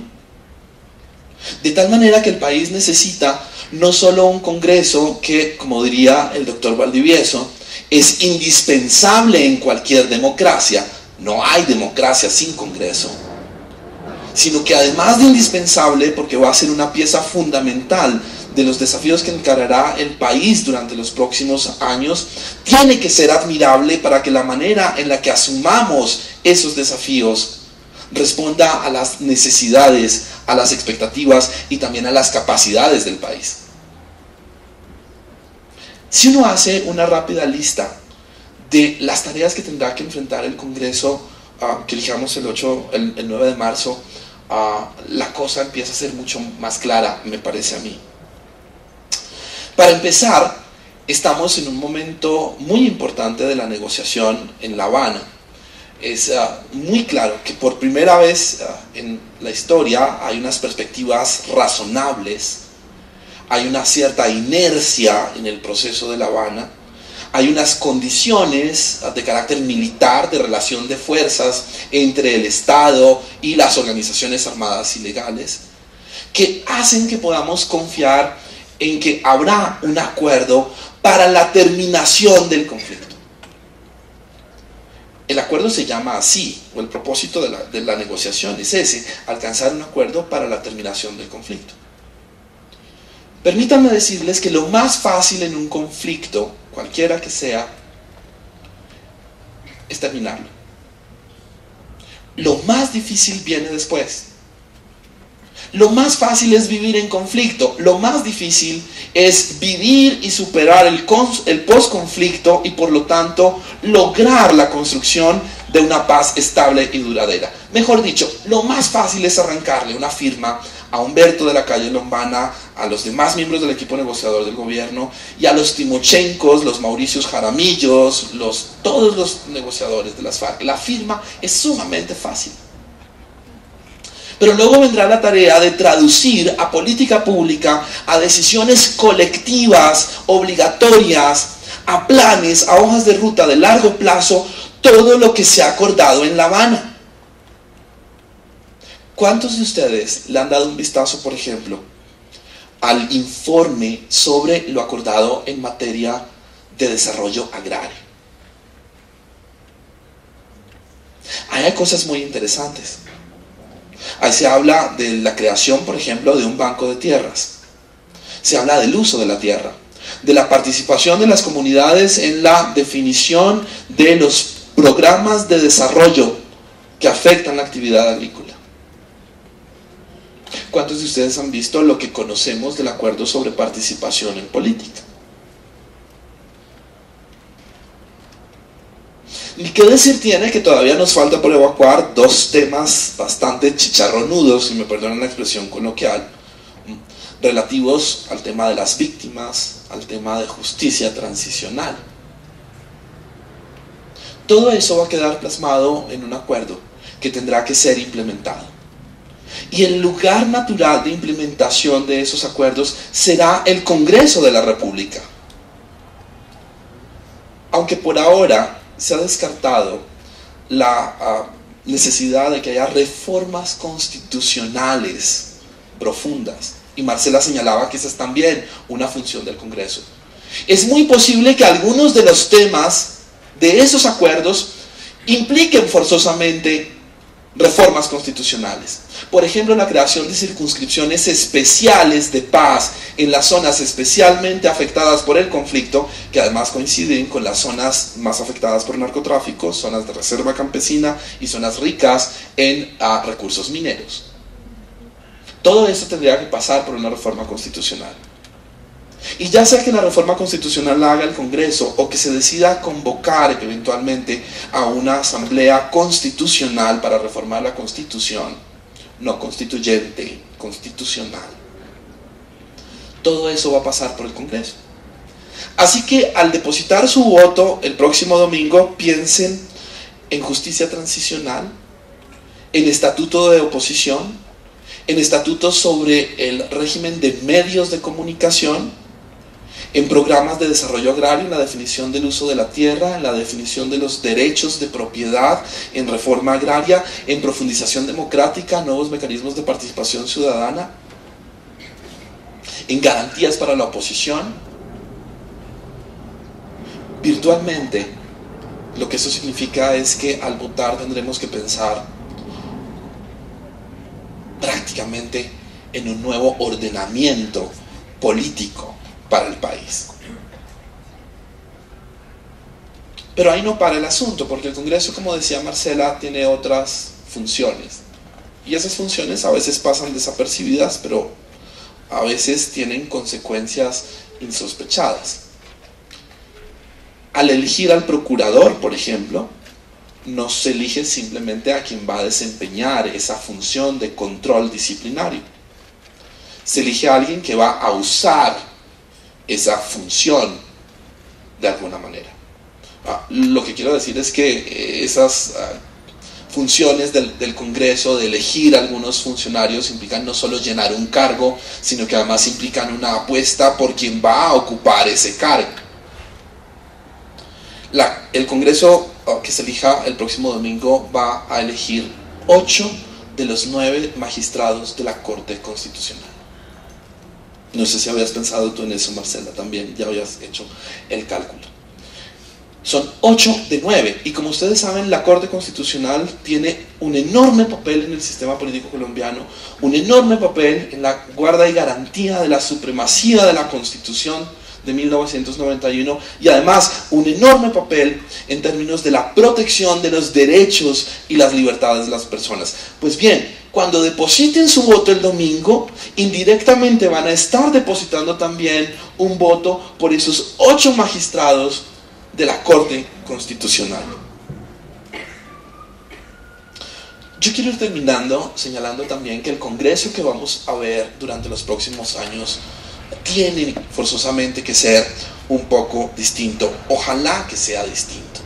De tal manera que el país necesita no solo un Congreso que, como diría el doctor Valdivieso, es indispensable en cualquier democracia, no hay democracia sin Congreso, sino que además de indispensable, porque va a ser una pieza fundamental de los desafíos que encarará el país durante los próximos años, tiene que ser admirable para que la manera en la que asumamos esos desafíos responda a las necesidades, a las expectativas y también a las capacidades del país. Si uno hace una rápida lista de las tareas que tendrá que enfrentar el Congreso que elijamos el 9 de marzo, la cosa empieza a ser mucho más clara, me parece a mí. Para empezar, estamos en un momento muy importante de la negociación en La Habana. Es muy claro que por primera vez en la historia hay unas perspectivas razonables, hay una cierta inercia en el proceso de La Habana, hay unas condiciones de carácter militar, de relación de fuerzas entre el Estado y las organizaciones armadas ilegales, que hacen que podamos confiar en que habrá un acuerdo para la terminación del conflicto. El acuerdo se llama así, o el propósito de la negociación es ese, alcanzar un acuerdo para la terminación del conflicto. Permítanme decirles que lo más fácil en un conflicto, cualquiera que sea, es terminarlo. Lo más difícil viene después. Lo más fácil es vivir en conflicto, lo más difícil es vivir y superar el post-conflicto y por lo tanto lograr la construcción de una paz estable y duradera. Mejor dicho, lo más fácil es arrancarle una firma a Humberto de la Calle Lombana, a los demás miembros del equipo negociador del gobierno y a los Timochenkos, los Mauricios Jaramillos, todos los negociadores de las FARC. La firma es sumamente fácil. Pero luego vendrá la tarea de traducir a política pública, a decisiones colectivas, obligatorias, a planes, a hojas de ruta de largo plazo, todo lo que se ha acordado en La Habana. ¿Cuántos de ustedes le han dado un vistazo, por ejemplo, al informe sobre lo acordado en materia de desarrollo agrario? Ahí hay cosas muy interesantes. Ahí se habla de la creación, por ejemplo, de un banco de tierras. Se habla del uso de la tierra, de la participación de las comunidades en la definición de los programas de desarrollo que afectan la actividad agrícola. ¿Cuántos de ustedes han visto lo que conocemos del acuerdo sobre participación en política? ¿Y qué decir tiene que todavía nos falta por evacuar dos temas bastante chicharronudos, si me perdonan la expresión coloquial, relativos al tema de las víctimas, al tema de justicia transicional? Todo eso va a quedar plasmado en un acuerdo que tendrá que ser implementado. Y el lugar natural de implementación de esos acuerdos será el Congreso de la República. Aunque por ahora se ha descartado la necesidad de que haya reformas constitucionales profundas. Y Marcela señalaba que esa es también una función del Congreso. Es muy posible que algunos de los temas de esos acuerdos impliquen forzosamente reformas constitucionales. Por ejemplo, la creación de circunscripciones especiales de paz en las zonas especialmente afectadas por el conflicto, que además coinciden con las zonas más afectadas por el narcotráfico, zonas de reserva campesina y zonas ricas en recursos mineros. Todo eso tendría que pasar por una reforma constitucional. Y ya sea que la reforma constitucional la haga el Congreso o que se decida convocar eventualmente a una asamblea constitucional para reformar la Constitución, no constituyente, constitucional, todo eso va a pasar por el Congreso. Así que al depositar su voto el próximo domingo, piensen en justicia transicional, en estatuto de oposición, en estatutos sobre el régimen de medios de comunicación, en programas de desarrollo agrario, en la definición del uso de la tierra, en la definición de los derechos de propiedad, en reforma agraria, en profundización democrática, nuevos mecanismos de participación ciudadana, en garantías para la oposición. Virtualmente, lo que eso significa es que al votar tendremos que pensar prácticamente en un nuevo ordenamiento político para el país. Pero ahí no para el asunto, porque el Congreso, como decía Marcela, tiene otras funciones. Y esas funciones a veces pasan desapercibidas, pero a veces tienen consecuencias insospechadas. Al elegir al procurador, por ejemplo, no se elige simplemente a quien va a desempeñar esa función de control disciplinario. Se elige a alguien que va a usar esa función de alguna manera. Lo que quiero decir es que esas funciones del Congreso, de elegir algunos funcionarios, implican no solo llenar un cargo, sino que además implican una apuesta por quien va a ocupar ese cargo. El Congreso que se elija el próximo domingo va a elegir 8 de los 9 magistrados de la Corte Constitucional. No sé si habías pensado tú en eso, Marcela, también ya habías hecho el cálculo. Son 8 de 9, y como ustedes saben, la Corte Constitucional tiene un enorme papel en el sistema político colombiano, un enorme papel en la guarda y garantía de la supremacía de la Constitución de 1991, y además un enorme papel en términos de la protección de los derechos y las libertades de las personas. Pues bien, cuando depositen su voto el domingo, indirectamente van a estar depositando también un voto por esos 8 magistrados de la Corte Constitucional. Yo quiero ir terminando señalando también que el Congreso que vamos a ver durante los próximos años tiene forzosamente que ser un poco distinto. Ojalá que sea distinto.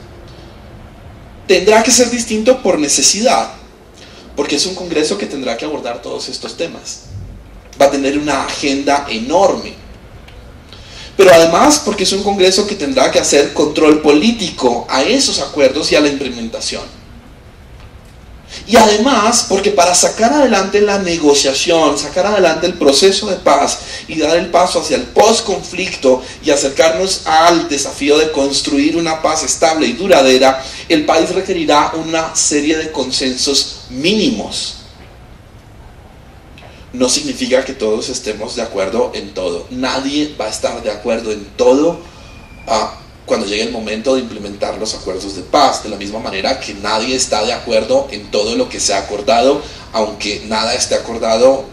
Tendrá que ser distinto por necesidad, porque es un Congreso que tendrá que abordar todos estos temas. Va a tener una agenda enorme. Pero además porque es un Congreso que tendrá que hacer control político a esos acuerdos y a la implementación. Y además porque para sacar adelante la negociación, sacar adelante el proceso de paz y dar el paso hacia el post-conflicto y acercarnos al desafío de construir una paz estable y duradera, el país requerirá una serie de consensos mínimos. No significa que todos estemos de acuerdo en todo. Nadie va a estar de acuerdo en todo cuando llegue el momento de implementar los acuerdos de paz. De la misma manera que nadie está de acuerdo en todo lo que se ha acordado, aunque nada esté acordado,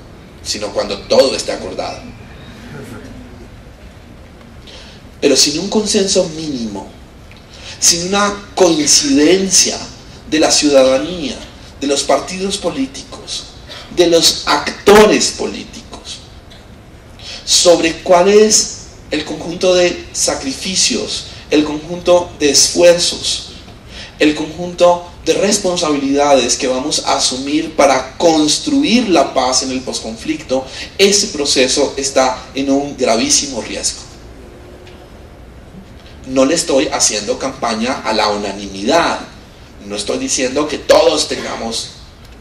sino cuando todo esté acordado. Pero sin un consenso mínimo, sin una coincidencia de la ciudadanía, de los partidos políticos, de los actores políticos, sobre cuál es el conjunto de sacrificios, el conjunto de esfuerzos, el conjunto de responsabilidades que vamos a asumir para construir la paz en el posconflicto, ese proceso está en un gravísimo riesgo. No le estoy haciendo campaña a la unanimidad, no estoy diciendo que todos tengamos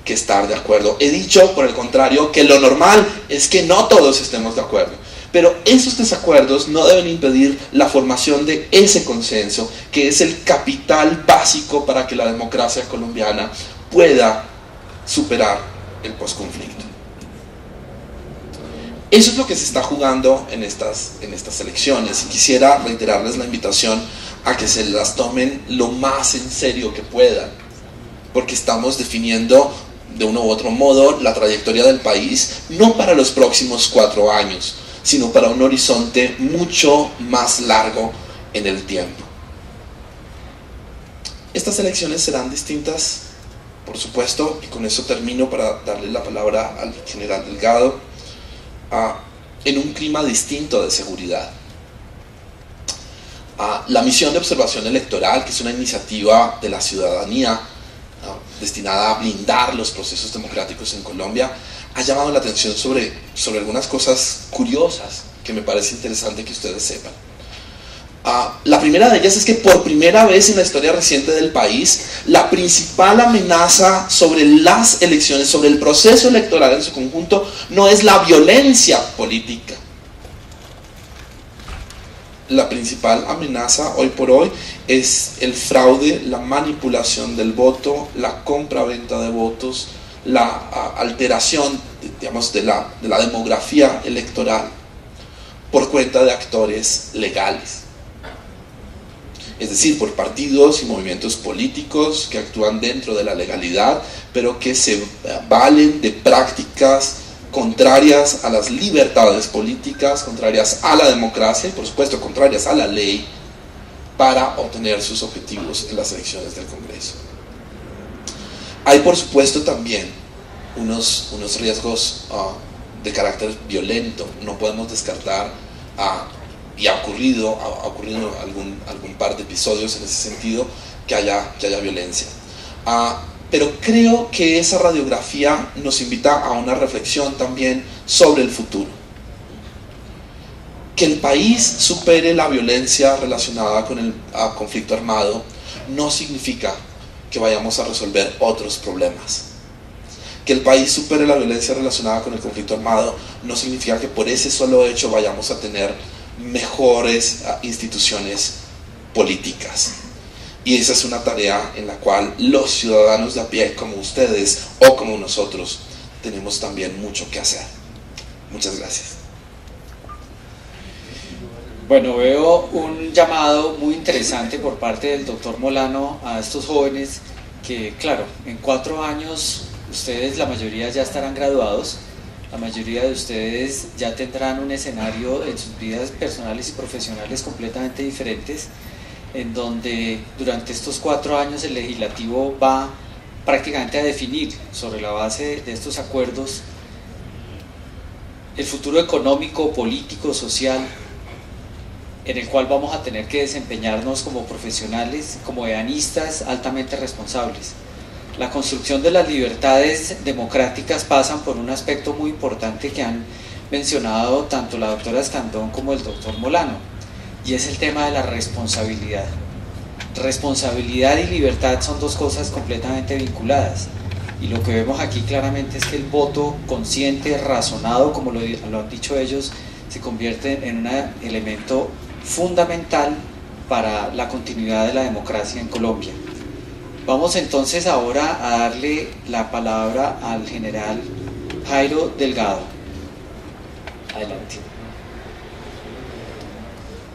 que estar de acuerdo. He dicho, por el contrario, que lo normal es que no todos estemos de acuerdo. Pero esos desacuerdos no deben impedir la formación de ese consenso, que es el capital básico para que la democracia colombiana pueda superar el posconflicto. Eso es lo que se está jugando en estas elecciones. Y quisiera reiterarles la invitación a que se las tomen lo más en serio que puedan, porque estamos definiendo de uno u otro modo la trayectoria del país, no para los próximos 4 años, sino para un horizonte mucho más largo en el tiempo. Estas elecciones serán distintas, por supuesto, y con eso termino para darle la palabra al general Delgado, en un clima distinto de seguridad. La misión de observación electoral, que es una iniciativa de la ciudadanía destinada a blindar los procesos democráticos en Colombia, ha llamado la atención sobre algunas cosas curiosas que me parece interesante que ustedes sepan. La primera de ellas es que por primera vez en la historia reciente del país, la principal amenaza sobre las elecciones, sobre el proceso electoral en su conjunto, no es la violencia política. La principal amenaza hoy por hoy es el fraude, la manipulación del voto, la compra-venta de votos, la alteración, digamos, de la demografía electoral por cuenta de actores legales. Es decir, por partidos y movimientos políticos que actúan dentro de la legalidad, pero que se valen de prácticas contrarias a las libertades políticas, contrarias a la democracia y por supuesto contrarias a la ley para obtener sus objetivos en las elecciones del Congreso. Hay por supuesto también unos riesgos de carácter violento. No podemos descartar y ha ocurrido algún par de episodios en ese sentido, que haya violencia. Pero creo que esa radiografía nos invita a una reflexión también sobre el futuro. Que el país supere la violencia relacionada con el conflicto armado no significa que vayamos a resolver otros problemas. Que el país supere la violencia relacionada con el conflicto armado no significa que por ese solo hecho vayamos a tener mejores instituciones políticas. Y esa es una tarea en la cual los ciudadanos de a pie, como ustedes o como nosotros, tenemos también mucho que hacer. Muchas gracias. Bueno, veo un llamado muy interesante por parte del doctor Molano a estos jóvenes que, claro, en 4 años ustedes, la mayoría ya estarán graduados, la mayoría de ustedes ya tendrán un escenario en sus vidas personales y profesionales completamente diferentes, en donde durante estos 4 años el legislativo va prácticamente a definir sobre la base de estos acuerdos el futuro económico, político, social, en el cual vamos a tener que desempeñarnos como profesionales, como eanistas altamente responsables. La construcción de las libertades democráticas pasan por un aspecto muy importante que han mencionado tanto la doctora Escandón como el doctor Molano, y es el tema de la responsabilidad. Responsabilidad y libertad son 2 cosas completamente vinculadas, y lo que vemos aquí claramente es que el voto consciente, razonado, como lo han dicho ellos, se convierte en un elemento fundamental para la continuidad de la democracia en Colombia. Vamos entonces ahora a darle la palabra al general Jairo Delgado. Adelante.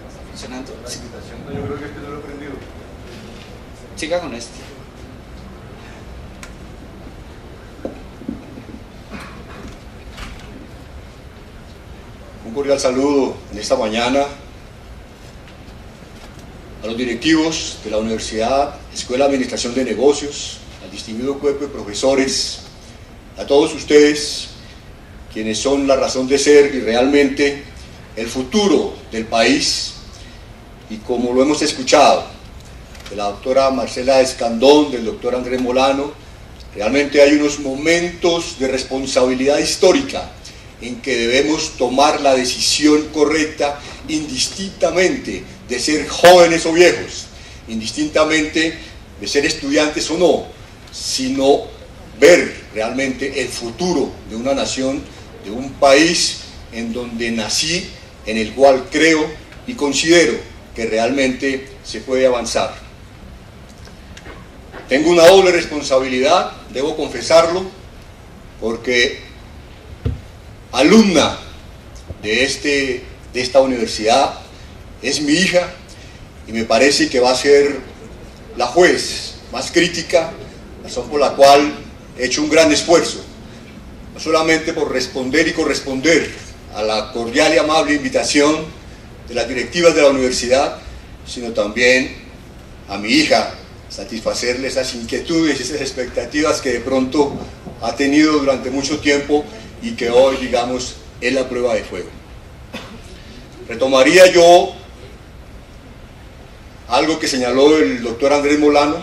¿Está funcionando? Sí. Yo creo que este no lo he prendido. Siga con este. Un cordial saludo en esta mañana a los directivos de la Universidad Escuela de Administración de Negocios, al distinguido cuerpo de profesores, a todos ustedes, quienes son la razón de ser y realmente el futuro del país. Y como lo hemos escuchado de la doctora Marcela Escandón, del doctor Andrés Molano, realmente hay unos momentos de responsabilidad histórica en que debemos tomar la decisión correcta indistintamente de ser jóvenes o viejos, indistintamente de ser estudiantes o no, sino ver realmente el futuro de una nación, de un país en donde nací, en el cual creo y considero que realmente se puede avanzar. Tengo una doble responsabilidad, debo confesarlo, porque alumna de esta universidad es mi hija, y me parece que va a ser la juez más crítica, razón por la cual he hecho un gran esfuerzo, no solamente por responder y corresponder a la cordial y amable invitación de las directivas de la universidad, sino también a mi hija, satisfacerle esas inquietudes y esas expectativas que de pronto ha tenido durante mucho tiempo y que hoy, digamos, es la prueba de fuego. Retomaría yo algo que señaló el doctor Andrés Molano,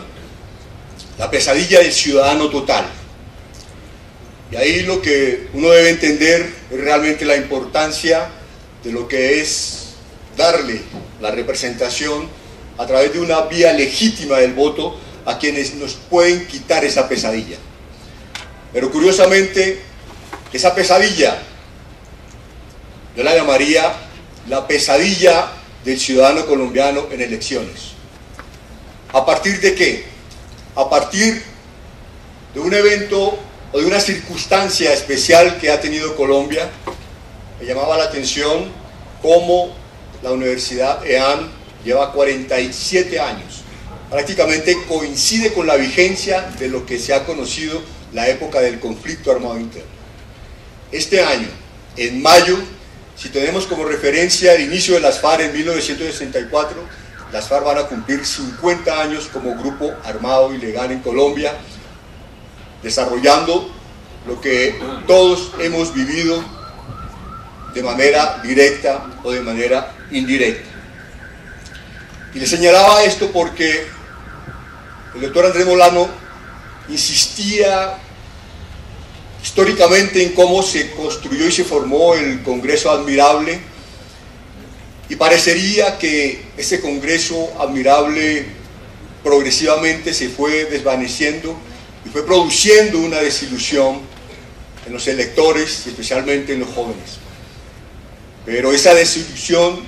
la pesadilla del ciudadano total. Y ahí lo que uno debe entender es realmente la importancia de lo que es darle la representación a través de una vía legítima del voto a quienes nos pueden quitar esa pesadilla. Pero curiosamente, esa pesadilla yo la llamaría la pesadilla del ciudadano colombiano en elecciones. ¿A partir de qué? A partir de un evento o de una circunstancia especial que ha tenido Colombia. Me llamaba la atención cómo la Universidad EAN lleva 47 años. Prácticamente coincide con la vigencia de lo que se ha conocido la época del conflicto armado interno. Este año, en mayo, si tenemos como referencia el inicio de las FARC en 1964, las FARC van a cumplir 50 años como grupo armado ilegal en Colombia, desarrollando lo que todos hemos vivido de manera directa o de manera indirecta. Y le señalaba esto porque el doctor Andrés Molano insistía históricamente en cómo se construyó y se formó el Congreso Admirable, y parecería que ese Congreso Admirable progresivamente se fue desvaneciendo y fue produciendo una desilusión en los electores y especialmente en los jóvenes. Pero esa desilusión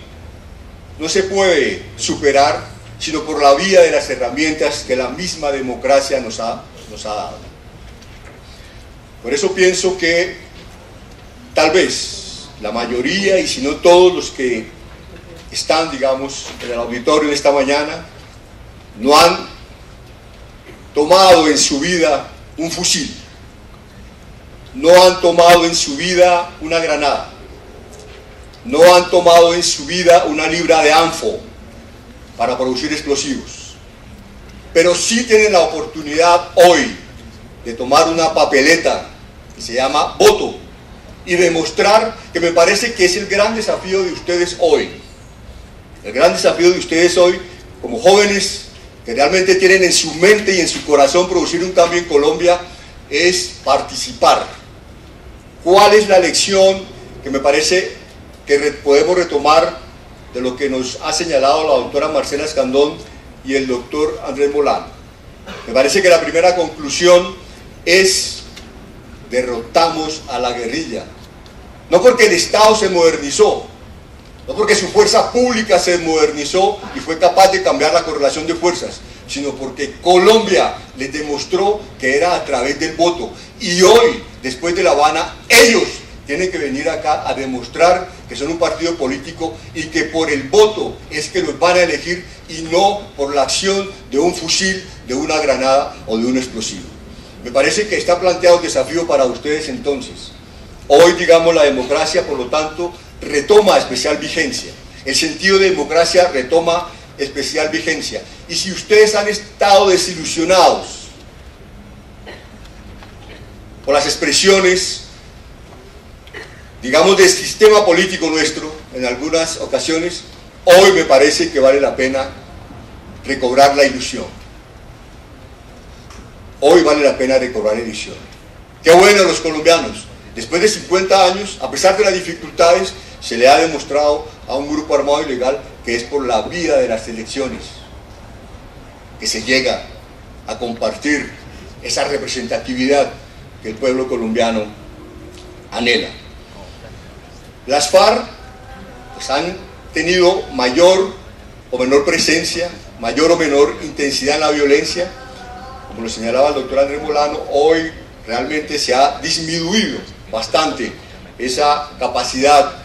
no se puede superar sino por la vía de las herramientas que la misma democracia nos ha dado. Por eso pienso que tal vez la mayoría, y si no todos los que están, digamos, en el auditorio en esta mañana, no han tomado en su vida un fusil, no han tomado en su vida una granada, no han tomado en su vida una libra de anfo para producir explosivos, pero sí tienen la oportunidad hoy de tomar una papeleta que se llama voto y demostrar, que me parece que es el gran desafío de ustedes hoy. El gran desafío de ustedes hoy, como jóvenes que realmente tienen en su mente y en su corazón producir un cambio en Colombia, es participar. ¿Cuál es la lección que me parece que podemos retomar de lo que nos ha señalado la doctora Marcela Escandón y el doctor Andrés Molano? Me parece que la primera conclusión es: derrotamos a la guerrilla. No porque el Estado se modernizó, no porque su fuerza pública se modernizó y fue capaz de cambiar la correlación de fuerzas, sino porque Colombia les demostró que era a través del voto. Y hoy, después de La Habana, ellos tienen que venir acá a demostrar que son un partido político y que por el voto es que los van a elegir y no por la acción de un fusil, de una granada o de un explosivo. Me parece que está planteado el desafío para ustedes entonces. Hoy, digamos, la democracia, por lo tanto, retoma especial vigencia. El sentido de democracia retoma especial vigencia. Y si ustedes han estado desilusionados por las expresiones, digamos, del sistema político nuestro, en algunas ocasiones, hoy me parece que vale la pena recobrar la ilusión. Hoy vale la pena recobrar la ilusión. Qué bueno los colombianos. Después de 50 años, a pesar de las dificultades, se le ha demostrado a un grupo armado ilegal que es por la vía de las elecciones que se llega a compartir esa representatividad que el pueblo colombiano anhela. Las FARC pues, han tenido mayor o menor presencia, mayor o menor intensidad en la violencia. Como lo señalaba el doctor Andrés Molano, hoy realmente se ha disminuido bastante esa capacidad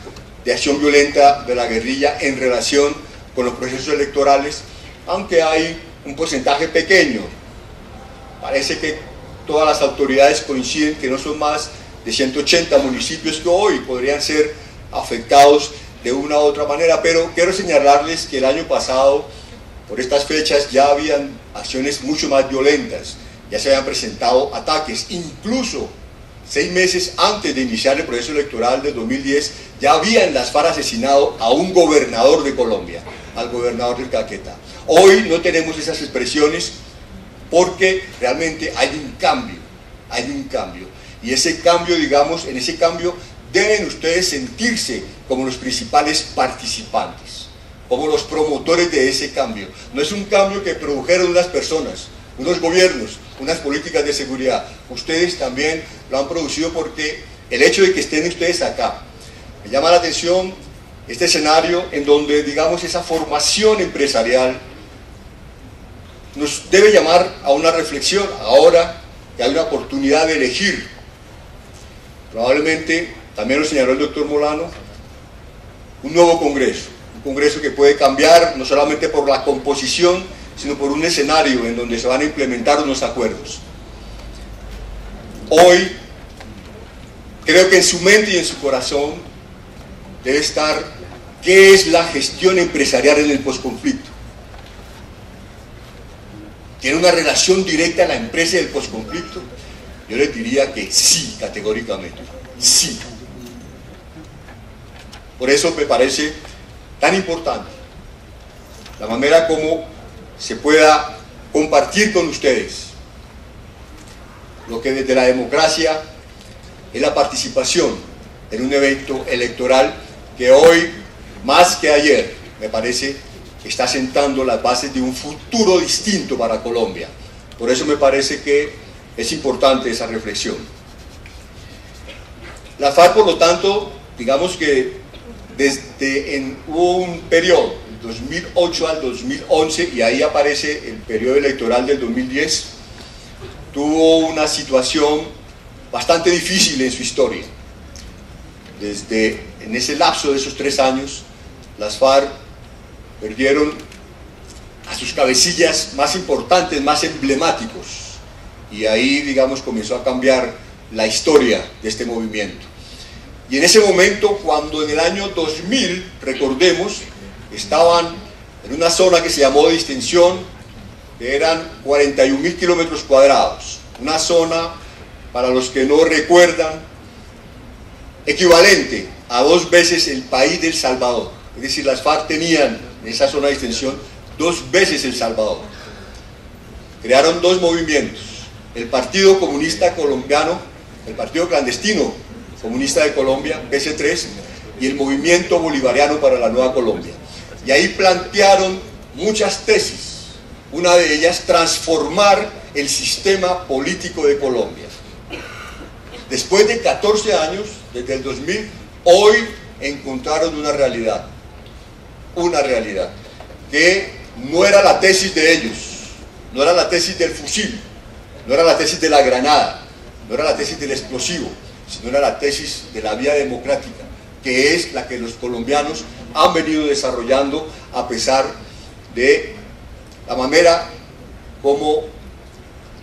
de acción violenta de la guerrilla en relación con los procesos electorales, aunque hay un porcentaje pequeño. Parece que todas las autoridades coinciden que no son más de 180 municipios que hoy podrían ser afectados de una u otra manera, pero quiero señalarles que el año pasado, por estas fechas, ya habían acciones mucho más violentas, ya se habían presentado ataques, incluso 6 meses antes de iniciar el proceso electoral del 2010, ya habían las FARC asesinado a un gobernador de Colombia, al gobernador del Caquetá. Hoy no tenemos esas expresiones porque realmente hay un cambio, y ese cambio, digamos, en ese cambio deben ustedes sentirse como los principales participantes, como los promotores de ese cambio. No es un cambio que produjeron unas personas, unos gobiernos, unas políticas de seguridad. Ustedes también lo han producido, porque el hecho de que estén ustedes acá, me llama la atención este escenario en donde, digamos, esa formación empresarial nos debe llamar a una reflexión ahora que hay una oportunidad de elegir. Probablemente, también lo señaló el doctor Molano, un nuevo Congreso, un Congreso que puede cambiar no solamente por la composición, sino por un escenario en donde se van a implementar unos acuerdos. Hoy, creo que en su mente y en su corazón debe estar qué es la gestión empresarial en el posconflicto. ¿Tiene una relación directa a la empresa del posconflicto? Yo les diría que sí, categóricamente, sí. Por eso me parece tan importante la manera como se pueda compartir con ustedes lo que desde la democracia es la participación en un evento electoral que hoy, más que ayer, me parece que está sentando las bases de un futuro distinto para Colombia. Por eso me parece que es importante esa reflexión. La FARC, por lo tanto, digamos que hubo un periodo, del 2008 al 2011, y ahí aparece el periodo electoral del 2010, tuvo una situación bastante difícil en su historia. En ese lapso de esos 3 años, las FARC perdieron a sus cabecillas más importantes, más emblemáticos, y ahí, digamos, comenzó a cambiar la historia de este movimiento. Y en ese momento, cuando en el año 2000, recordemos, estaban en una zona que se llamó de distensión, que eran 41.000 kilómetros cuadrados, una zona, para los que no recuerdan, equivalente a 2 veces el país de El Salvador. Es decir, las FARC tenían en esa zona de distensión 2 veces El Salvador. Crearon 2 movimientos: el Partido Comunista Colombiano, el Partido Clandestino Comunista de Colombia, PC3, y el Movimiento Bolivariano para la Nueva Colombia. Y ahí plantearon muchas tesis. Una de ellas, transformar el sistema político de Colombia. Después de 14 años, desde el 2000, hoy encontraron una realidad, que no era la tesis de ellos, no era la tesis del fusil, no era la tesis de la granada, no era la tesis del explosivo, sino era la tesis de la vía democrática, que es la que los colombianos han venido desarrollando a pesar de la manera como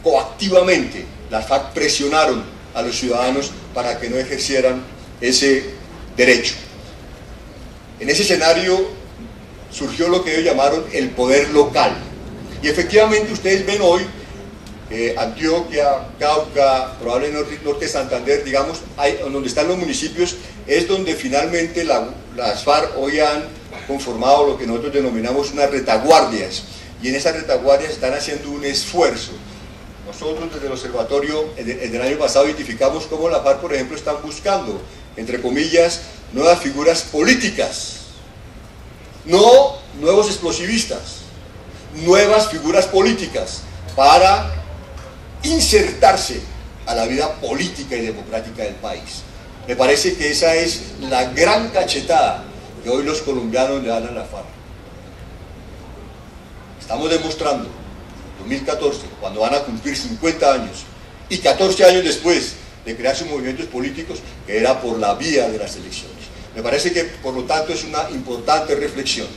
coactivamente las FARC presionaron a los ciudadanos para que no ejercieran ese derecho. En ese escenario surgió lo que ellos llamaron el poder local. Y efectivamente ustedes ven hoy Antioquia, Cauca, probablemente Norte de Santander, digamos, donde están los municipios, es donde finalmente las FARC hoy han conformado lo que nosotros denominamos unas retaguardias, y en esas retaguardias están haciendo un esfuerzo. Nosotros desde el observatorio, en el año pasado, identificamos cómo la FARC, por ejemplo, están buscando, entre comillas, nuevas figuras políticas, no nuevos explosivistas, nuevas figuras políticas para insertarse a la vida política y democrática del país. Me parece que esa es la gran cachetada que hoy los colombianos le dan a la FARC. Estamos demostrando, en 2014, cuando van a cumplir 50 años, y 14 años después de crear sus movimientos políticos, que era por la vía de las elecciones. Me parece que, por lo tanto, es una importante reflexión.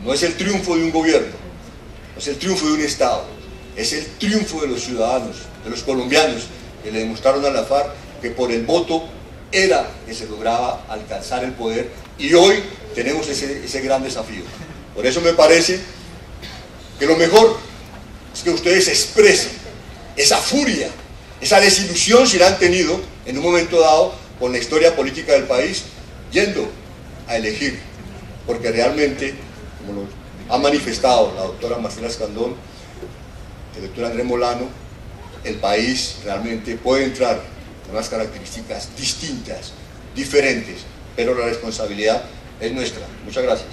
No es el triunfo de un gobierno, no es el triunfo de un Estado, es el triunfo de los ciudadanos, de los colombianos, que le demostraron a la FARC que por el voto era que se lograba alcanzar el poder, y hoy tenemos ese gran desafío. Por eso me parece que lo mejor es que ustedes expresen esa furia, esa desilusión si la han tenido en un momento dado con la historia política del país, yendo a elegir, porque realmente, como lo ha manifestado la doctora Marcela Escandón, el doctor Andrés Molano, el país realmente puede entrar con unas características distintas, diferentes, pero la responsabilidad es nuestra. Muchas gracias.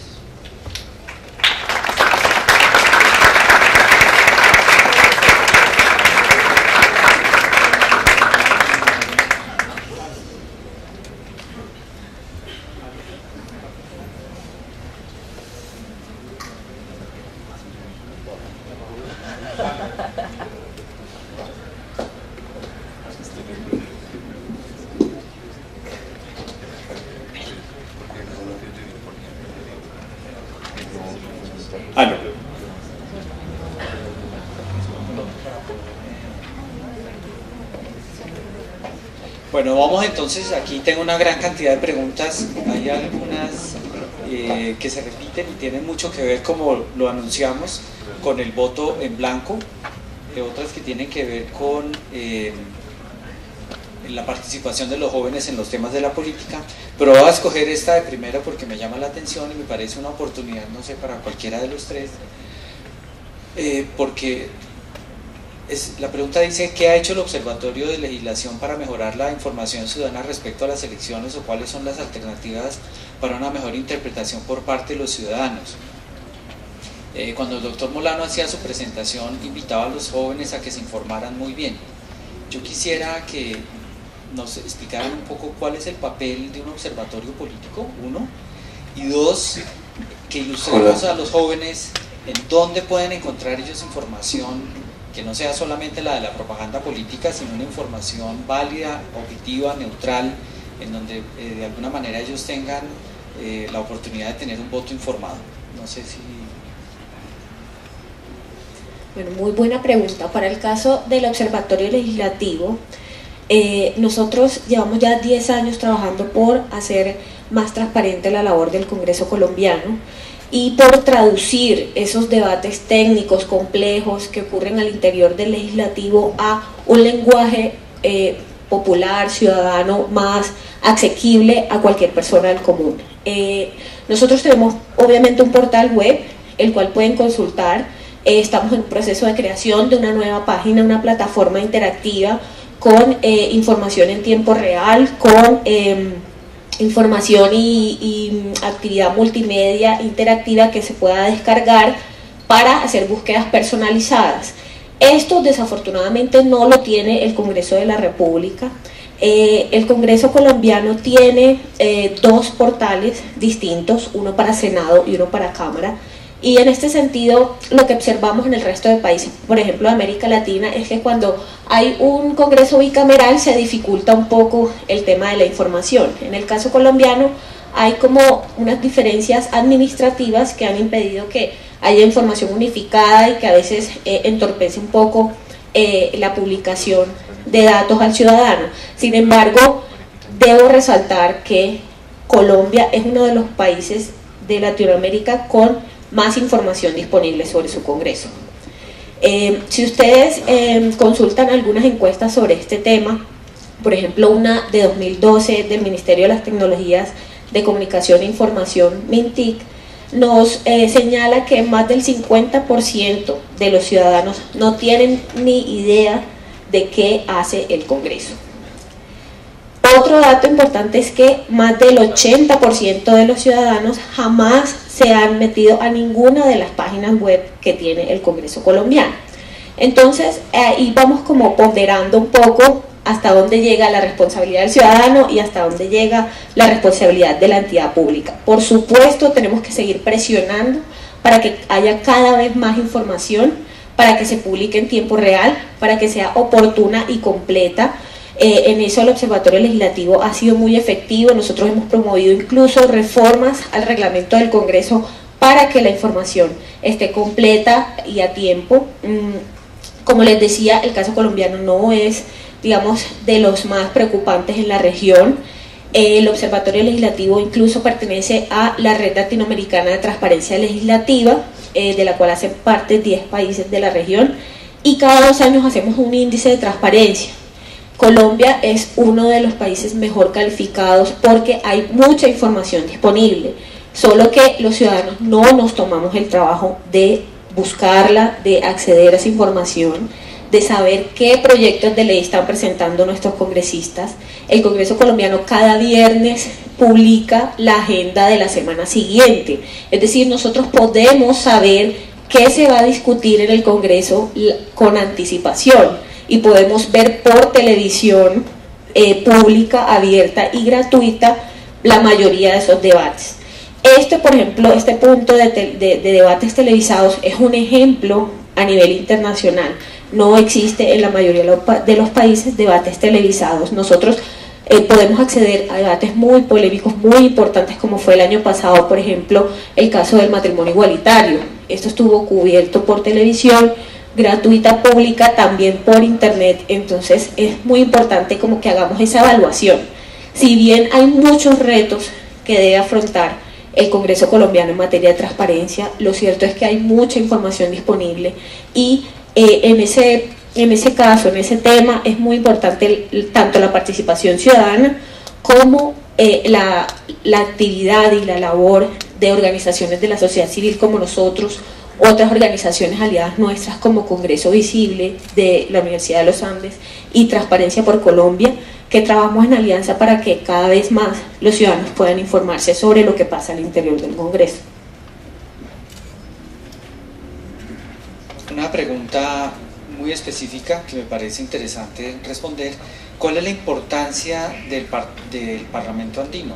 Ah, no. Bueno, vamos entonces, aquí tengo una gran cantidad de preguntas, hay algunas que se repiten y tienen mucho que ver, como lo anunciamos, con el voto en blanco, otras que tienen que ver con la participación de los jóvenes en los temas de la política, pero voy a escoger esta de primera porque me llama la atención y me parece una oportunidad, no sé, para cualquiera de los tres, porque la pregunta dice: ¿qué ha hecho el Observatorio de Legislación para mejorar la información ciudadana respecto a las elecciones, o cuáles son las alternativas para una mejor interpretación por parte de los ciudadanos? Cuando el doctor Molano hacía su presentación, invitaba a los jóvenes a que se informaran muy bien. Yo quisiera que nos explicaran un poco cuál es el papel de un observatorio político, uno, y dos, que ilustremos a los jóvenes en dónde pueden encontrar ellos información que no sea solamente la de la propaganda política, sino una información válida, objetiva, neutral, en donde de alguna manera ellos tengan la oportunidad de tener un voto informado. No sé si... Bueno, muy buena pregunta. Para el caso del Observatorio Legislativo, nosotros llevamos ya 10 años trabajando por hacer más transparente la labor del Congreso colombiano y por traducir esos debates técnicos complejos que ocurren al interior del legislativo a un lenguaje popular, ciudadano, más asequible a cualquier persona del común. Nosotros tenemos obviamente un portal web, el cual pueden consultar. Estamos en un proceso de creación de una nueva página, una plataforma interactiva con información en tiempo real, con información y actividad multimedia interactiva que se pueda descargar para hacer búsquedas personalizadas. Esto desafortunadamente no lo tiene el Congreso de la República. El Congreso colombiano tiene dos portales distintos, uno para Senado y uno para Cámara. Y en este sentido, lo que observamos en el resto de países, por ejemplo de América Latina, es que cuando hay un Congreso bicameral se dificulta un poco el tema de la información. En el caso colombiano hay como unas diferencias administrativas que han impedido que haya información unificada y que a veces entorpece un poco la publicación de datos al ciudadano. Sin embargo, debo resaltar que Colombia es uno de los países de Latinoamérica con más información disponible sobre su Congreso. Si ustedes consultan algunas encuestas sobre este tema, por ejemplo una de 2012 del Ministerio de las Tecnologías de Comunicación e Información, MINTIC, nos señala que más del 50% de los ciudadanos no tienen ni idea de qué hace el Congreso. Otro dato importante es que más del 80% de los ciudadanos jamás se han metido a ninguna de las páginas web que tiene el Congreso colombiano. Entonces, ahí vamos como ponderando un poco hasta dónde llega la responsabilidad del ciudadano y hasta dónde llega la responsabilidad de la entidad pública. Por supuesto, tenemos que seguir presionando para que haya cada vez más información, para que se publique en tiempo real, para que sea oportuna y completa. En eso el Observatorio Legislativo ha sido muy efectivo. Nosotros hemos promovido incluso reformas al reglamento del Congreso para que la información esté completa y a tiempo. Como les decía, el caso colombiano no es, digamos, de los más preocupantes en la región. El Observatorio Legislativo incluso pertenece a la Red Latinoamericana de Transparencia Legislativa, de la cual hacen parte 10 países de la región, y cada 2 años hacemos un índice de transparencia. Colombia es uno de los países mejor calificados porque hay mucha información disponible, solo que los ciudadanos no nos tomamos el trabajo de buscarla, de acceder a esa información, de saber qué proyectos de ley están presentando nuestros congresistas. El Congreso colombiano cada viernes publica la agenda de la semana siguiente, es decir, nosotros podemos saber qué se va a discutir en el Congreso con anticipación. Y podemos ver por televisión pública, abierta y gratuita la mayoría de esos debates. Por ejemplo, este punto de debates televisados es un ejemplo a nivel internacional. No existe en la mayoría de los países debates televisados. Nosotros podemos acceder a debates muy polémicos, muy importantes, como fue el año pasado, por ejemplo, el caso del matrimonio igualitario. Esto estuvo cubierto por televisión, gratuita, pública, también por internet. Entonces es muy importante como que hagamos esa evaluación. Si bien hay muchos retos que debe afrontar el Congreso colombiano en materia de transparencia, lo cierto es que hay mucha información disponible y en ese en ese caso, en ese tema, es muy importante tanto la participación ciudadana como la actividad y la labor de organizaciones de la sociedad civil como nosotros, otras organizaciones aliadas nuestras como Congreso Visible de la Universidad de los Andes y Transparencia por Colombia, que trabajamos en alianza para que cada vez más los ciudadanos puedan informarse sobre lo que pasa al interior del Congreso. Una pregunta muy específica que me parece interesante responder: ¿cuál es la importancia del Parlamento andino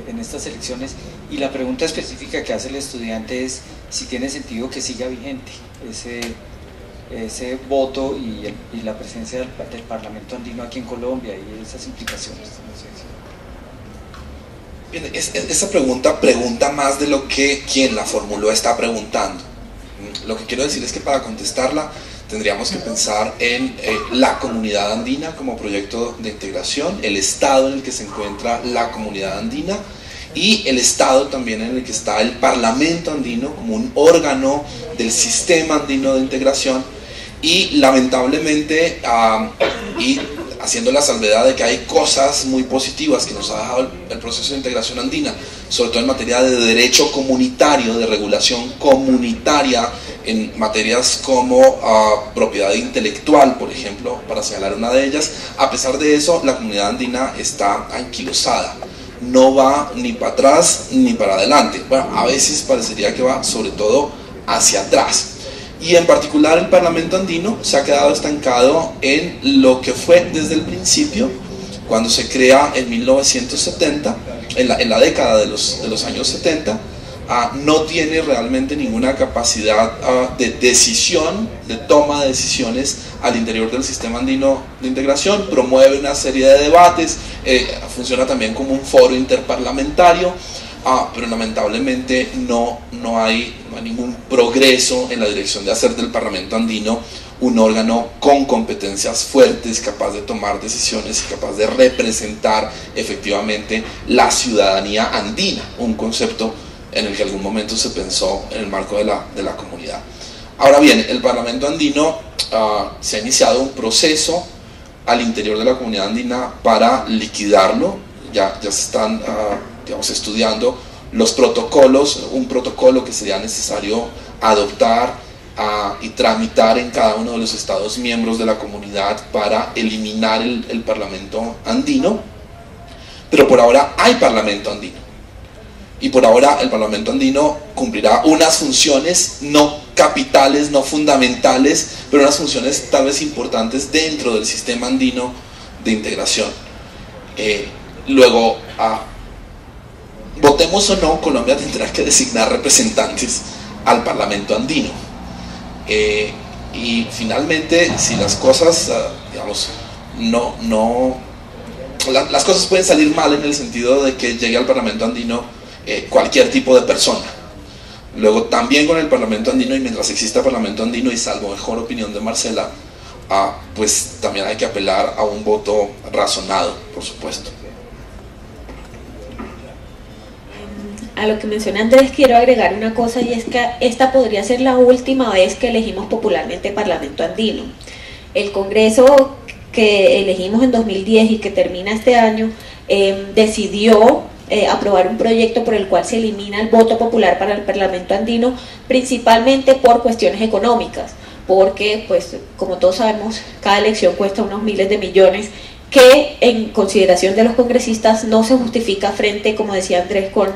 en estas elecciones? Y la pregunta específica que hace el estudiante es si tiene sentido que siga vigente ese voto y la presencia del Parlamento andino aquí en Colombia y esas implicaciones. No sé si... Bien, esa pregunta más de lo que quien la formuló está preguntando. Lo que quiero decir es que para contestarla tendríamos que pensar en la comunidad andina como proyecto de integración, el estado en el que se encuentra la comunidad andina y el estado también en el que está el Parlamento andino como un órgano del sistema andino de integración. Y lamentablemente, y haciendo la salvedad de que hay cosas muy positivas que nos ha dejado el proceso de integración andina, sobre todo en materia de derecho comunitario, de regulación comunitaria, en materias como propiedad intelectual, por ejemplo, para señalar una de ellas. A pesar de eso, la comunidad andina está anquilosada, no va ni para atrás ni para adelante. Bueno, a veces parecería que va sobre todo hacia atrás. Y en particular el Parlamento andino se ha quedado estancado en lo que fue desde el principio, cuando se crea en 1970, en la década de los años 70, no tiene realmente ninguna capacidad de decisión, de toma de decisiones al interior del sistema andino de integración, promueve una serie de debates, funciona también como un foro interparlamentario, pero lamentablemente no hay ningún progreso en la dirección de hacer del Parlamento andino un órgano con competencias fuertes, capaz de tomar decisiones y capaz de representar efectivamente la ciudadanía andina, un concepto en el que en algún momento se pensó en el marco de la comunidad. Ahora bien, el Parlamento andino se ha iniciado un proceso al interior de la comunidad andina para liquidarlo. Ya se están estudiando los protocolos, un protocolo que sería necesario adoptar y tramitar en cada uno de los estados miembros de la comunidad para eliminar el Parlamento andino. Pero por ahora hay Parlamento andino, y por ahora el Parlamento andino cumplirá unas funciones no capitales, no fundamentales, pero unas funciones tal vez importantes dentro del sistema andino de integración. Luego, votemos o no, Colombia tendrá que designar representantes al Parlamento andino. Y finalmente, si las cosas, las cosas pueden salir mal en el sentido de que llegue al Parlamento andino cualquier tipo de persona. Luego también con el Parlamento andino, y mientras exista Parlamento andino y salvo mejor opinión de Marcela, pues también hay que apelar a un voto razonado, por supuesto. A lo que menciona Andrés quiero agregar una cosa, y es que esta podría ser la última vez que elegimos popularmente Parlamento andino. El Congreso que elegimos en 2010 y que termina este año decidió aprobar un proyecto por el cual se elimina el voto popular para el Parlamento andino, principalmente por cuestiones económicas, porque pues como todos sabemos cada elección cuesta unos miles de millones, que en consideración de los congresistas no se justifica frente, como decía Andrés, con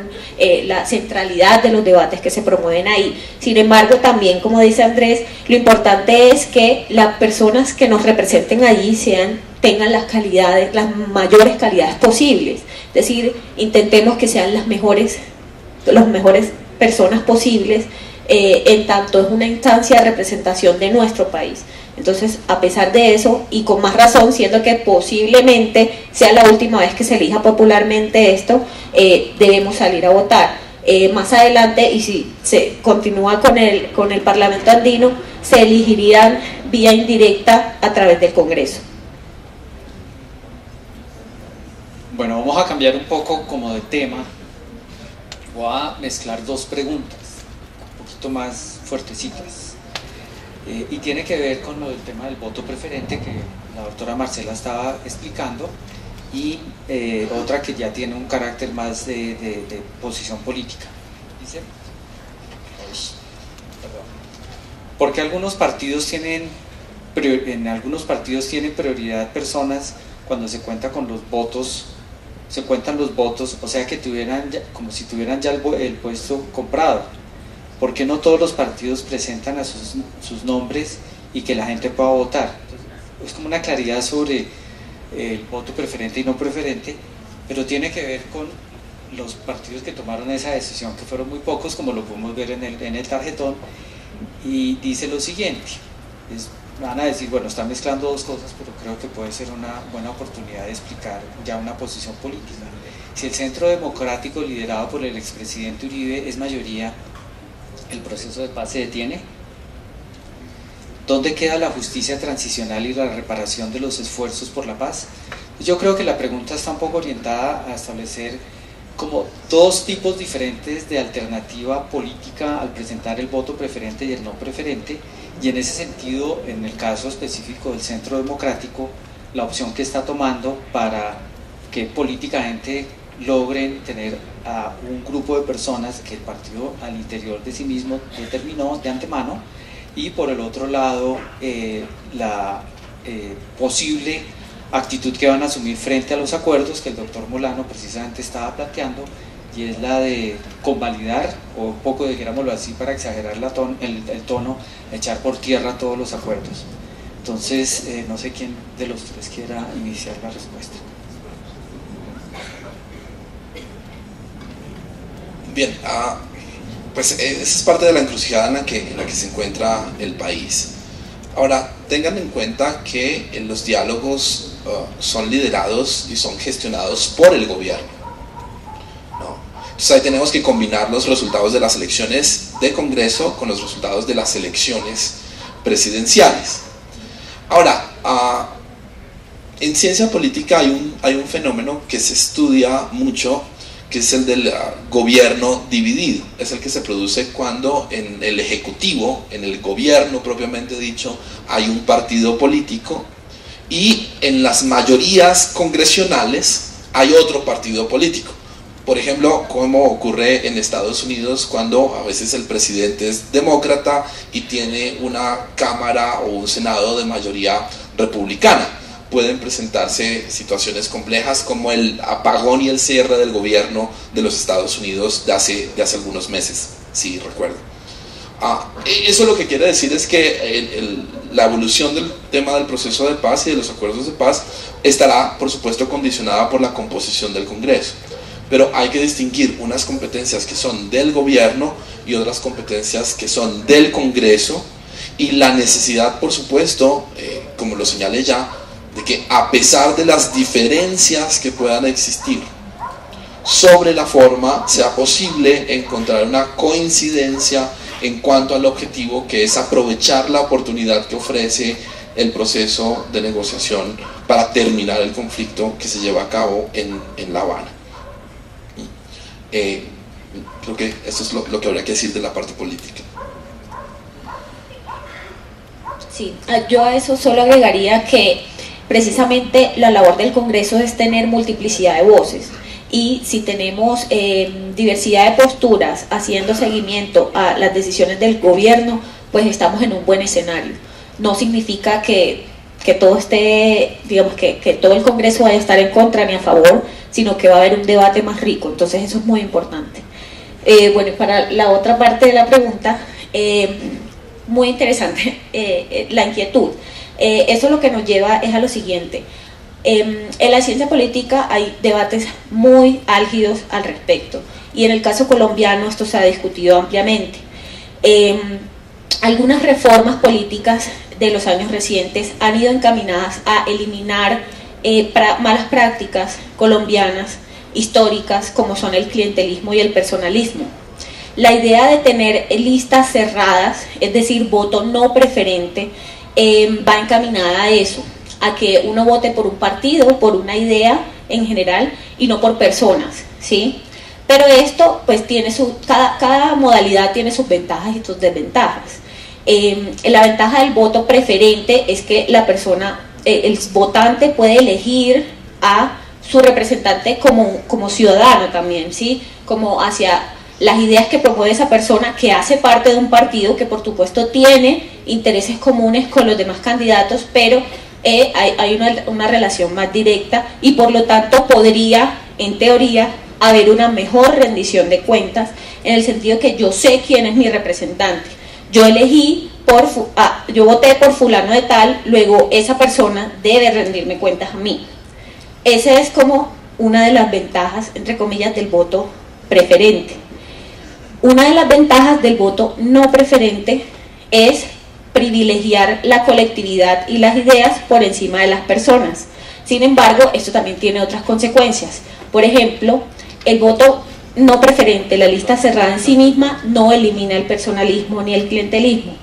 la centralidad de los debates que se promueven ahí. Sin embargo, también, como dice Andrés, lo importante es que las personas que nos representen allí tengan las mayores calidades posibles. Es decir, intentemos que sean las mejores personas posibles, en tanto es una instancia de representación de nuestro país. Entonces, a pesar de eso, y con más razón, siendo que posiblemente sea la última vez que se elija popularmente esto, debemos salir a votar. Más adelante, y si se continúa con el Parlamento andino, se elegirían vía indirecta a través del Congreso. Bueno, vamos a cambiar un poco como de tema. Voy a mezclar dos preguntas, un poquito más fuertecitas. y tiene que ver con lo del tema del voto preferente que la doctora Marcela estaba explicando, y otra que ya tiene un carácter más de posición política. Dice, porque algunos partidos tienen, en algunos partidos tienen prioridad personas cuando se cuenta con los votos, se cuentan los votos, o sea que tuvieran ya, como si tuvieran ya el puesto comprado. ¿Por qué no todos los partidos presentan a sus nombres y que la gente pueda votar? Es como una claridad sobre el voto preferente y no preferente, pero tiene que ver con los partidos que tomaron esa decisión, que fueron muy pocos, como lo podemos ver en el tarjetón, y dice lo siguiente, van a decir, bueno, están mezclando dos cosas, pero creo que puede ser una buena oportunidad de explicar ya una posición política. Si el Centro Democrático liderado por el expresidente Uribe es mayoría, ¿el proceso de paz se detiene? ¿Dónde queda la justicia transicional y la reparación de los esfuerzos por la paz? Yo creo que la pregunta está un poco orientada a establecer como dos tipos diferentes de alternativa política al presentar el voto preferente y el no preferente, y en ese sentido, en el caso específico del Centro Democrático, la opción que está tomando para que políticamente logren tener a un grupo de personas que el partido al interior de sí mismo determinó de antemano, y por el otro lado la posible actitud que van a asumir frente a los acuerdos que el doctor Molano precisamente estaba planteando, y es la de convalidar, o un poco dijéramoslo así para exagerar el tono, echar por tierra todos los acuerdos. Entonces no sé quién de los tres quiera iniciar la respuesta. Bien, pues esa es parte de la encrucijada en la que se encuentra el país. Ahora, tengan en cuenta que los diálogos son liderados y son gestionados por el gobierno, ¿no? Entonces ahí tenemos que combinar los resultados de las elecciones de Congreso con los resultados de las elecciones presidenciales. Ahora, en ciencia política hay un fenómeno que se estudia mucho, que es el del gobierno dividido. Es el que se produce cuando en el ejecutivo, en el gobierno propiamente dicho, hay un partido político, y en las mayorías congresionales hay otro partido político. Por ejemplo, como ocurre en Estados Unidos cuando a veces el presidente es demócrata y tiene una cámara o un senado de mayoría republicana. Pueden presentarse situaciones complejas como el apagón y el cierre del gobierno de los Estados Unidos de hace algunos meses, si recuerdo. Eso lo que quiere decir es que la evolución del tema del proceso de paz y de los acuerdos de paz estará, por supuesto, condicionada por la composición del Congreso. Pero hay que distinguir unas competencias que son del gobierno y otras competencias que son del Congreso, y la necesidad, por supuesto, como lo señalé ya, de que a pesar de las diferencias que puedan existir sobre la forma, sea posible encontrar una coincidencia en cuanto al objetivo, que es aprovechar la oportunidad que ofrece el proceso de negociación para terminar el conflicto que se lleva a cabo en La Habana. Creo que eso es lo que habría que decir de la parte política. Sí, yo a eso solo agregaría que precisamente la labor del Congreso es tener multiplicidad de voces, y si tenemos diversidad de posturas haciendo seguimiento a las decisiones del gobierno, pues estamos en un buen escenario. No significa que todo esté, digamos, que todo el Congreso vaya a estar en contra ni a favor, sino que va a haber un debate más rico. Entonces eso es muy importante. Bueno, para la otra parte de la pregunta, muy interesante la inquietud. Eso lo que nos lleva es a lo siguiente. En la ciencia política hay debates muy álgidos al respecto, y en el caso colombiano esto se ha discutido ampliamente. Algunas reformas políticas de los años recientes han ido encaminadas a eliminar malas prácticas colombianas históricas, como son el clientelismo y el personalismo. La idea de tener listas cerradas, es decir, voto no preferente, va encaminada a eso, a que uno vote por un partido, por una idea en general, y no por personas, ¿sí? Pero esto, pues, tiene cada modalidad tiene sus ventajas y sus desventajas. La ventaja del voto preferente es que la persona, el votante puede elegir a su representante como ciudadano también, ¿sí? Como hacia las ideas que promueve esa persona que hace parte de un partido que por supuesto tiene intereses comunes con los demás candidatos, pero hay una relación más directa y por lo tanto podría, en teoría, haber una mejor rendición de cuentas en el sentido que yo sé quién es mi representante. Yo yo voté por fulano de tal, luego esa persona debe rendirme cuentas a mí. Esa es como una de las ventajas, entre comillas, del voto preferente. Una de las ventajas del voto no preferente es privilegiar la colectividad y las ideas por encima de las personas. Sin embargo, esto también tiene otras consecuencias. Por ejemplo, el voto no preferente, la lista cerrada en sí misma, no elimina el personalismo ni el clientelismo.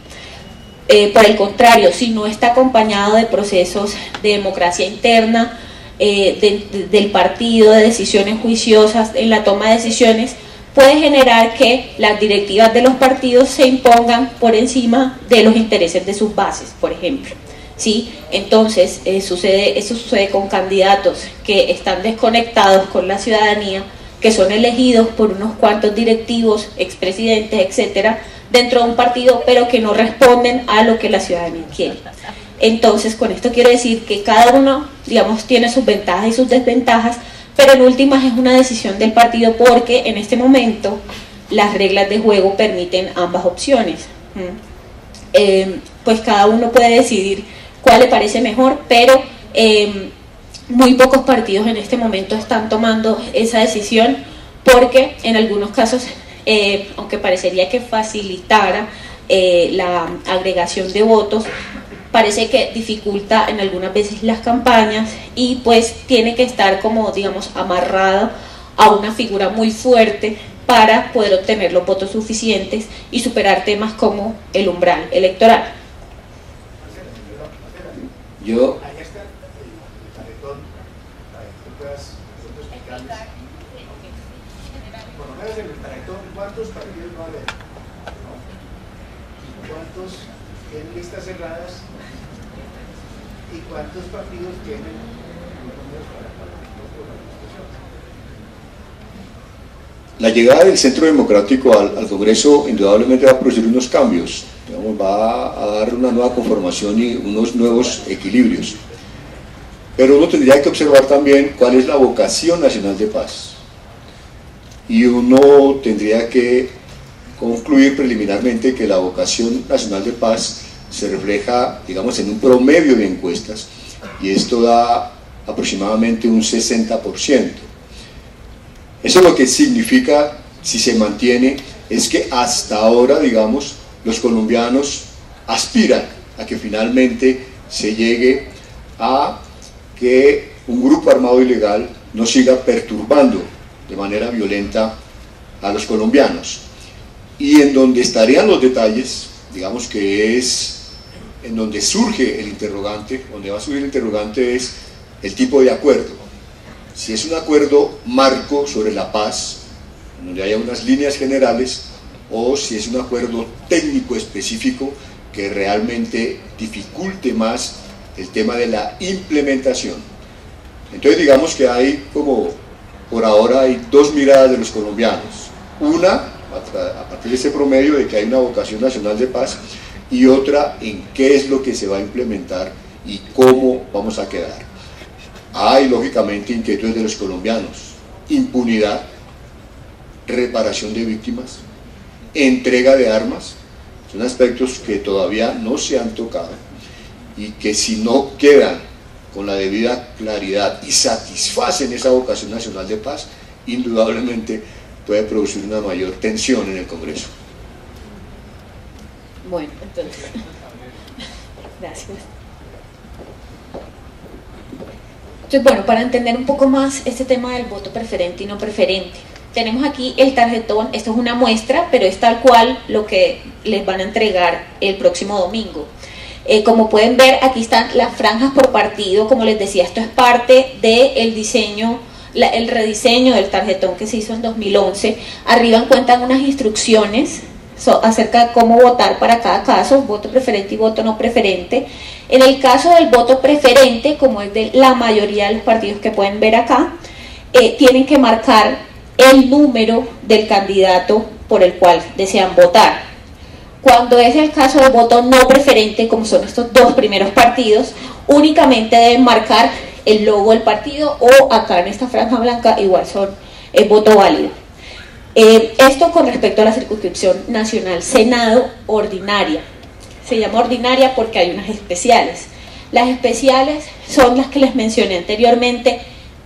Por el contrario, si no está acompañado de procesos de democracia interna, del partido, de decisiones juiciosas en la toma de decisiones, puede generar que las directivas de los partidos se impongan por encima de los intereses de sus bases, por ejemplo. ¿Sí? Entonces, eso sucede con candidatos que están desconectados con la ciudadanía, que son elegidos por unos cuantos directivos, expresidentes, etcétera, dentro de un partido, pero que no responden a lo que la ciudadanía quiere. Entonces, con esto quiero decir que cada uno, digamos, tiene sus ventajas y sus desventajas, pero en últimas es una decisión del partido porque en este momento las reglas de juego permiten ambas opciones. Pues cada uno puede decidir cuál le parece mejor, pero muy pocos partidos en este momento están tomando esa decisión porque en algunos casos, aunque parecería que facilitara la agregación de votos, parece que dificulta en algunas veces las campañas y pues tiene que estar como, digamos, amarrado a una figura muy fuerte para poder obtener los votos suficientes y superar temas como el umbral electoral. Yo ¿cuántos partidos va a haber? ¿Y cuántos tienen listas cerradas? ¿Y cuántos partidos tienen números para la llegada del Centro Democrático al Congreso indudablemente va a producir unos cambios, digamos, va a dar una nueva conformación y unos nuevos equilibrios. Pero uno tendría que observar también cuál es la vocación nacional de paz. Y uno tendría que concluir preliminarmente que la vocación nacional de paz se refleja, digamos, en un promedio de encuestas, y esto da aproximadamente un 60%. Eso lo que significa, si se mantiene, es que hasta ahora, digamos, los colombianos aspiran a que finalmente se llegue a que un grupo armado ilegal no siga perturbando de manera violenta a los colombianos. Y en donde estarían los detalles, digamos que es en donde surge el interrogante, donde va a surgir el interrogante es el tipo de acuerdo. Si es un acuerdo marco sobre la paz, donde haya unas líneas generales, o si es un acuerdo técnico específico que realmente dificulte más el tema de la implementación. Entonces digamos que hay como, por ahora hay dos miradas de los colombianos. Una, a partir de ese promedio de que hay una vocación nacional de paz, y otra en qué es lo que se va a implementar y cómo vamos a quedar. Hay lógicamente inquietudes de los colombianos: impunidad, reparación de víctimas, entrega de armas. Son aspectos que todavía no se han tocado y que si no quedan con la debida claridad y satisfacen esa vocación nacional de paz, indudablemente puede producir una mayor tensión en el Congreso. Bueno, entonces, gracias. Entonces, bueno, para entender un poco más este tema del voto preferente y no preferente, tenemos aquí el tarjetón. Esto es una muestra, pero es tal cual lo que les van a entregar el próximo domingo. Como pueden ver, aquí están las franjas por partido. Como les decía, esto es parte del diseño, el rediseño del tarjetón que se hizo en 2011. Arriba encuentran unas instrucciones acerca de cómo votar para cada caso, voto preferente y voto no preferente. En el caso del voto preferente, como es de la mayoría de los partidos que pueden ver acá, tienen que marcar el número del candidato por el cual desean votar. Cuando es el caso del voto no preferente, como son estos dos primeros partidos, únicamente deben marcar el logo del partido, o acá en esta franja blanca igual son el voto válido. Esto con respecto a la circunscripción nacional. Senado ordinaria. Se llama ordinaria porque hay unas especiales. Las especiales son las que les mencioné anteriormente,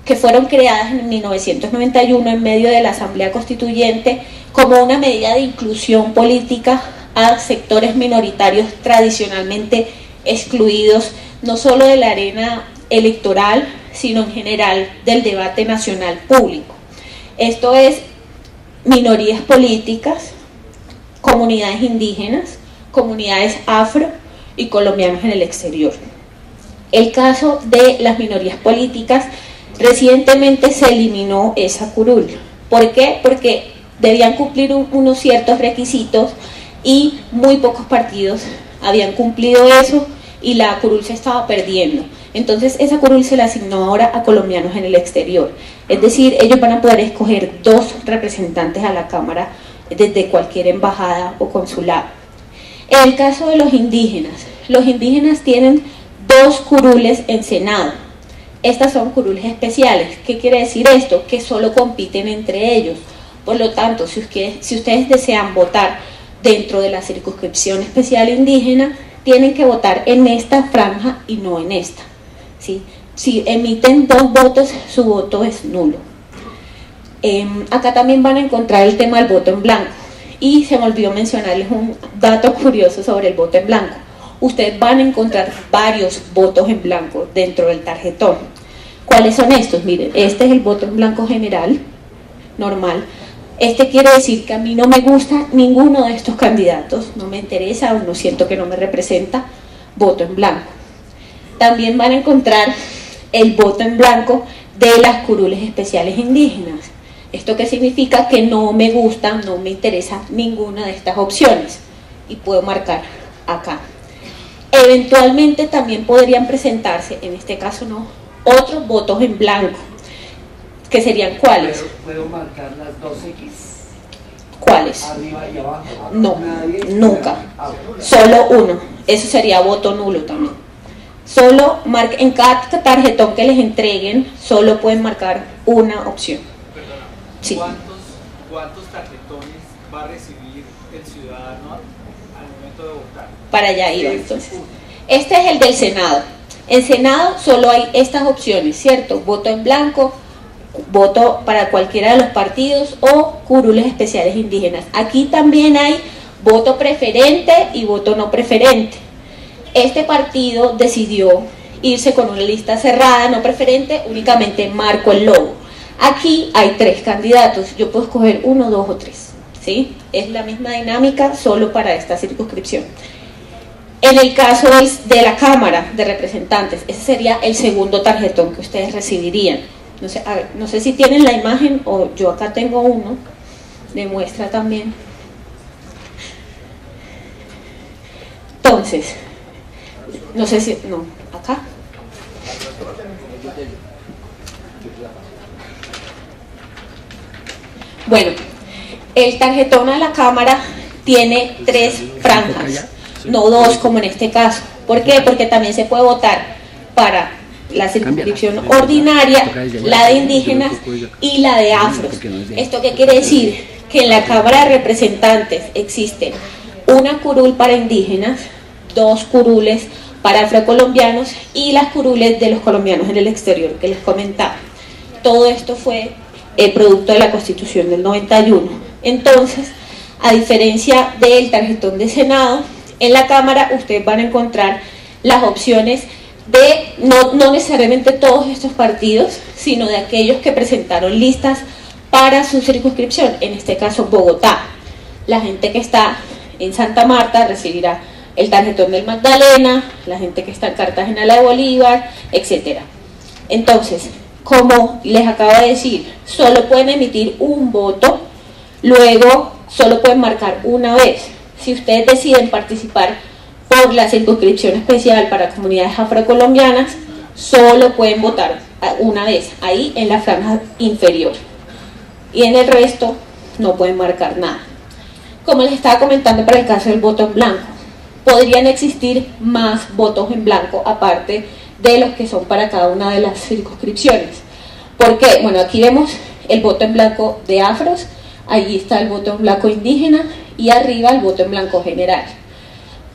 que fueron creadas en 1991 en medio de la Asamblea Constituyente como una medida de inclusión política a sectores minoritarios tradicionalmente excluidos, no solo de la arena electoral, sino en general del debate nacional público. Esto es minorías políticas, comunidades indígenas, comunidades afro y colombianos en el exterior. El caso de las minorías políticas, recientemente se eliminó esa curul. ¿Por qué? Porque debían cumplir unos ciertos requisitos y muy pocos partidos habían cumplido eso y la curul se estaba perdiendo. Entonces esa curul se la asignó ahora a colombianos en el exterior. Es decir, ellos van a poder escoger 2 representantes a la Cámara desde cualquier embajada o consulado. En el caso de los indígenas tienen 2 curules en Senado. Estas son curules especiales. ¿Qué quiere decir esto? Que solo compiten entre ellos. Por lo tanto, si ustedes desean votar dentro de la circunscripción especial indígena, tienen que votar en esta franja y no en esta, ¿sí? Si emiten 2 votos, su voto es nulo. Acá también van a encontrar el tema del voto en blanco. Y se me olvidó mencionarles un dato curioso sobre el voto en blanco. Ustedes van a encontrar varios votos en blanco dentro del tarjetón. ¿Cuáles son estos? Miren, este es el voto en blanco general, normal. Este quiere decir que a mí no me gusta ninguno de estos candidatos, no me interesa o no siento que no me representa, voto en blanco. También van a encontrar el voto en blanco de las curules especiales indígenas. ¿Esto qué significa? Que no me gusta, no me interesa ninguna de estas opciones y puedo marcar acá. Eventualmente también podrían presentarse, en este caso no, otros votos en blanco, que serían ¿cuáles? ¿Puedo marcar las 2X? ¿Cuáles? Arriba y abajo. No, Nadie. nunca. Solo uno. Eso sería voto nulo también. Solo en cada tarjetón que les entreguen, solo pueden marcar una opción. Sí. ¿Cuántos tarjetones va a recibir el ciudadano al momento de votar? Para allá iba entonces. Este es el del Senado. En Senado solo hay estas opciones, ¿cierto? Voto en blanco, voto para cualquiera de los partidos o curules especiales indígenas. Aquí también hay voto preferente y voto no preferente. Este partido decidió irse con una lista cerrada, no preferente, únicamente marco el logo. Aquí hay 3 candidatos, yo puedo escoger 1, 2 o 3, ¿sí? Es la misma dinámica solo para esta circunscripción. En el caso de la Cámara de Representantes, ese sería el segundo tarjetón que ustedes recibirían. No sé si tienen la imagen o yo acá tengo uno de muestra también. Entonces, no sé si, no, acá. Bueno, el tarjetón a la Cámara tiene 3 franjas, no 2 como en este caso. ¿Por qué? Porque también se puede votar para la circunscripción ordinaria, la de indígenas y la de afros. ¿Esto qué quiere decir? Que en la Cámara de Representantes existen una curul para indígenas, 2 curules para afrocolombianos y las curules de los colombianos en el exterior que les comentaba. Todo esto fue el producto de la Constitución del 91. Entonces, a diferencia del tarjetón de Senado, en la Cámara ustedes van a encontrar las opciones de no necesariamente todos estos partidos, sino de aquellos que presentaron listas para su circunscripción, en este caso Bogotá. La gente que está en Santa Marta recibirá el tarjetón del Magdalena, la gente que está en Cartagena la de Bolívar, etc. Entonces, como les acabo de decir, solo pueden emitir un voto, luego solo pueden marcar una vez. Si ustedes deciden participar por la circunscripción especial para comunidades afrocolombianas, solo pueden votar una vez, ahí en la franja inferior. Y en el resto no pueden marcar nada. Como les estaba comentando para el caso del voto en blanco, podrían existir más votos en blanco aparte de los que son para cada una de las circunscripciones. ¿Por qué? Bueno, aquí vemos el voto en blanco de afros, allí está el voto en blanco indígena y arriba el voto en blanco general.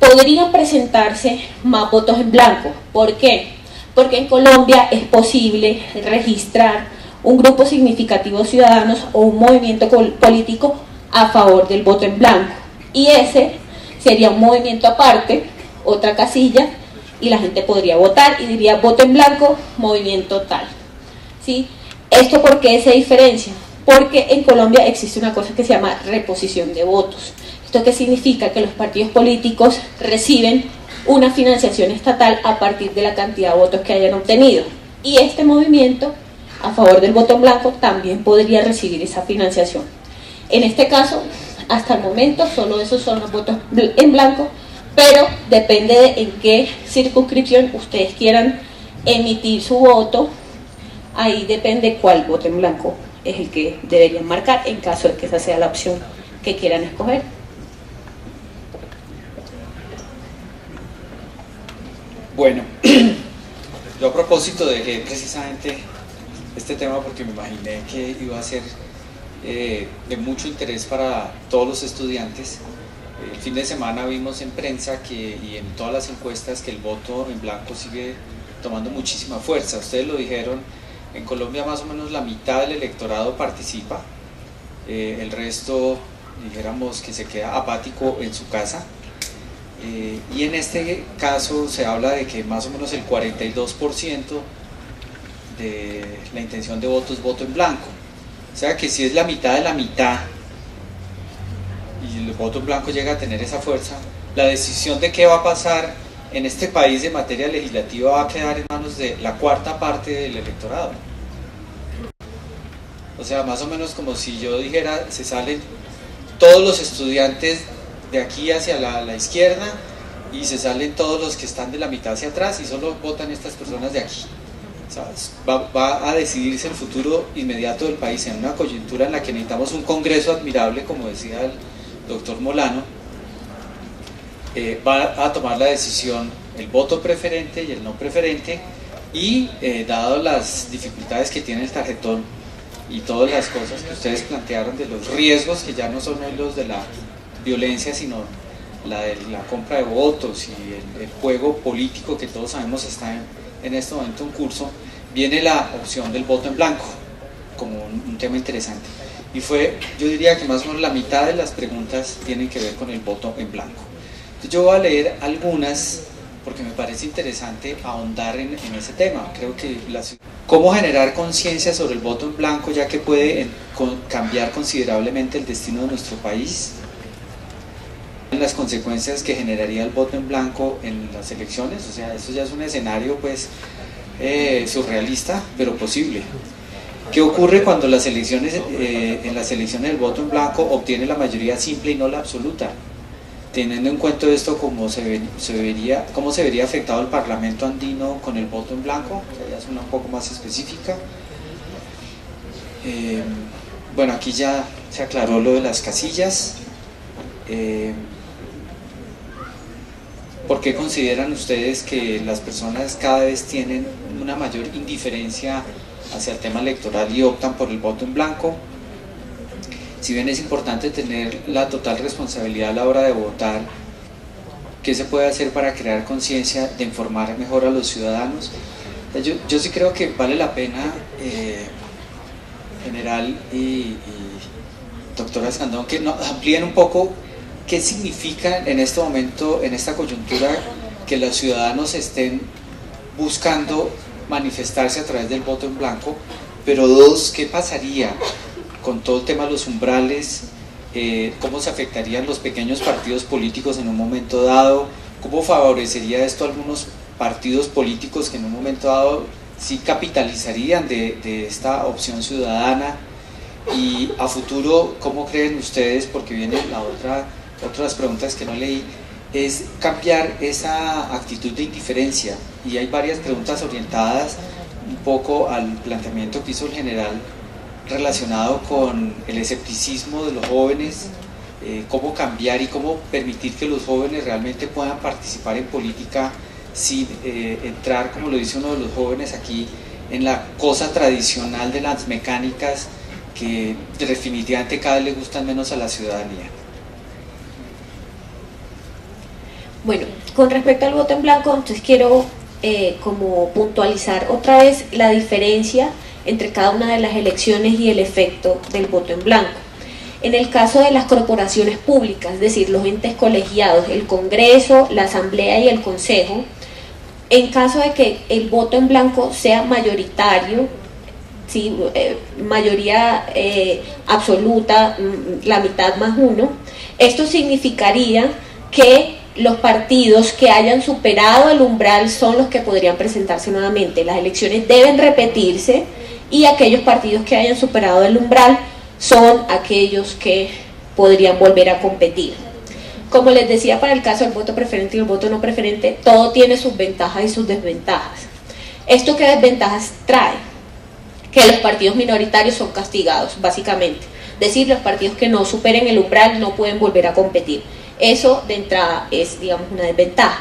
Podrían presentarse más votos en blanco. ¿Por qué? Porque en Colombia es posible registrar un grupo significativo de ciudadanos o un movimiento político a favor del voto en blanco. Y ese sería un movimiento aparte, otra casilla, y la gente podría votar y diría voto en blanco, movimiento tal. ¿Sí? ¿Esto por qué se diferencia? Porque en Colombia existe una cosa que se llama reposición de votos. ¿Esto qué significa? Que los partidos políticos reciben una financiación estatal a partir de la cantidad de votos que hayan obtenido. Y este movimiento a favor del voto en blanco también podría recibir esa financiación. En este caso, hasta el momento, solo esos son los votos en blanco, pero depende de en qué circunscripción ustedes quieran emitir su voto. Ahí depende cuál voto en blanco es el que deberían marcar en caso de que esa sea la opción que quieran escoger. Bueno, yo a propósito dejé precisamente este tema porque me imaginé que iba a ser de mucho interés para todos los estudiantes. El fin de semana vimos en prensa y en todas las encuestas que el voto en blanco sigue tomando muchísima fuerza. Ustedes lo dijeron, en Colombia más o menos la mitad del electorado participa, el resto dijéramos que se queda apático en su casa. Y en este caso se habla de que más o menos el 42% de la intención de voto es voto en blanco. O sea que si es la mitad de la mitad y el voto en blanco llega a tener esa fuerza, la decisión de qué va a pasar en este país de materia legislativa va a quedar en manos de la cuarta parte del electorado. O sea, más o menos como si yo dijera, se salen todos los estudiantes de aquí hacia la izquierda y se salen todos los que están de la mitad hacia atrás y solo votan estas personas de aquí. ¿Sabes? Va a decidirse el futuro inmediato del país en una coyuntura en la que necesitamos un Congreso admirable, como decía el doctor Molano. Va a tomar la decisión el voto preferente y el no preferente, y dado las dificultades que tiene el tarjetón y todas las cosas que ustedes plantearon de los riesgos, que ya no son los de la violencia, sino la de la compra de votos y el juego político que todos sabemos está en este momento en curso, viene la opción del voto en blanco como un tema interesante. Y yo diría que más o menos la mitad de las preguntas tienen que ver con el voto en blanco. Entonces yo voy a leer algunas porque me parece interesante ahondar en ese tema. Creo que cómo generar conciencia sobre el voto en blanco, ya que puede cambiar considerablemente el destino de nuestro país. Las consecuencias que generaría el voto en blanco en las elecciones, o sea, esto ya es un escenario pues surrealista, pero posible. ¿Qué ocurre cuando en las elecciones el voto en blanco obtiene la mayoría simple y no la absoluta? Teniendo en cuenta esto, ¿cómo se vería afectado el Parlamento andino con el voto en blanco? Que ya es una un poco más específica. Bueno, aquí ya se aclaró lo de las casillas. ¿Por qué consideran ustedes que las personas cada vez tienen una mayor indiferencia hacia el tema electoral y optan por el voto en blanco? Si bien es importante tener la total responsabilidad a la hora de votar, ¿qué se puede hacer para crear conciencia, de informar mejor a los ciudadanos? Yo sí creo que vale la pena, general y doctora Escandón, que amplíen un poco qué significa en este momento, en esta coyuntura, que los ciudadanos estén buscando manifestarse a través del voto en blanco, pero dos, ¿qué pasaría con todo el tema de los umbrales? ¿Cómo se afectarían los pequeños partidos políticos en un momento dado? ¿Cómo favorecería esto a algunos partidos políticos que en un momento dado sí capitalizarían de esta opción ciudadana? Y a futuro, ¿cómo creen ustedes? Porque viene otras preguntas que no leí, es cambiar esa actitud de indiferencia. Y hay varias preguntas orientadas un poco al planteamiento que hizo el general relacionado con el escepticismo de los jóvenes, cómo cambiar y cómo permitir que los jóvenes realmente puedan participar en política sin entrar, como lo dice uno de los jóvenes aquí, en la cosa tradicional de las mecánicas que definitivamente cada vez le gustan menos a la ciudadanía. Bueno, con respecto al voto en blanco, entonces quiero como puntualizar otra vez la diferencia entre cada una de las elecciones y el efecto del voto en blanco. En el caso de las corporaciones públicas, es decir, los entes colegiados, el Congreso, la Asamblea y el Consejo, en caso de que el voto en blanco sea mayoritario, ¿sí? Mayoría absoluta, la mitad más uno, esto significaría que los partidos que hayan superado el umbral son los que podrían presentarse nuevamente. Las elecciones deben repetirse y aquellos partidos que hayan superado el umbral son aquellos que podrían volver a competir. Como les decía, para el caso del voto preferente y el voto no preferente, todo tiene sus ventajas y sus desventajas. ¿Esto qué desventajas trae? Que los partidos minoritarios son castigados, básicamente. Es decir, los partidos que no superen el umbral no pueden volver a competir. Eso de entrada es, digamos, una desventaja.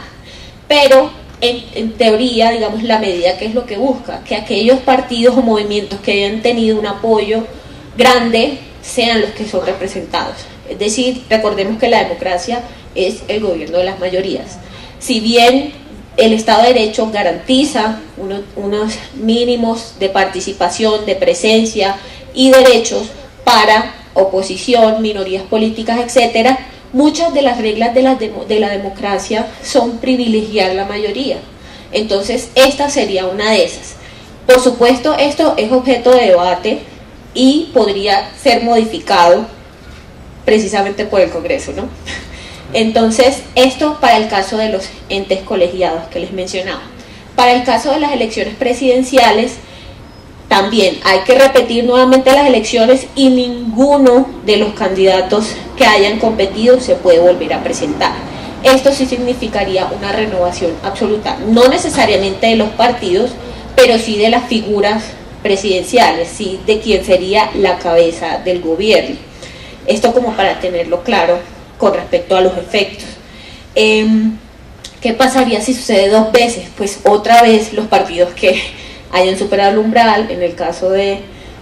Pero en teoría, digamos, la medida que es lo que busca, que aquellos partidos o movimientos que hayan tenido un apoyo grande sean los que son representados. Es decir, recordemos que la democracia es el gobierno de las mayorías. Si bien el Estado de Derecho garantiza unos mínimos de participación, de presencia y derechos para oposición, minorías políticas, etcétera, muchas de las reglas de la democracia son privilegiar la mayoría. Entonces, esta sería una de esas. Por supuesto, esto es objeto de debate y podría ser modificado precisamente por el Congreso, ¿no? Entonces, esto para el caso de los entes colegiados que les mencionaba. Para el caso de las elecciones presidenciales, también hay que repetir nuevamente las elecciones y ninguno de los candidatos que hayan competido se puede volver a presentar. Esto sí significaría una renovación absoluta, no necesariamente de los partidos, pero sí de las figuras presidenciales, sí de quién sería la cabeza del gobierno. Esto como para tenerlo claro con respecto a los efectos. ¿Qué pasaría si sucede dos veces? Pues otra vez los partidos que hayan superado el umbral, en el caso de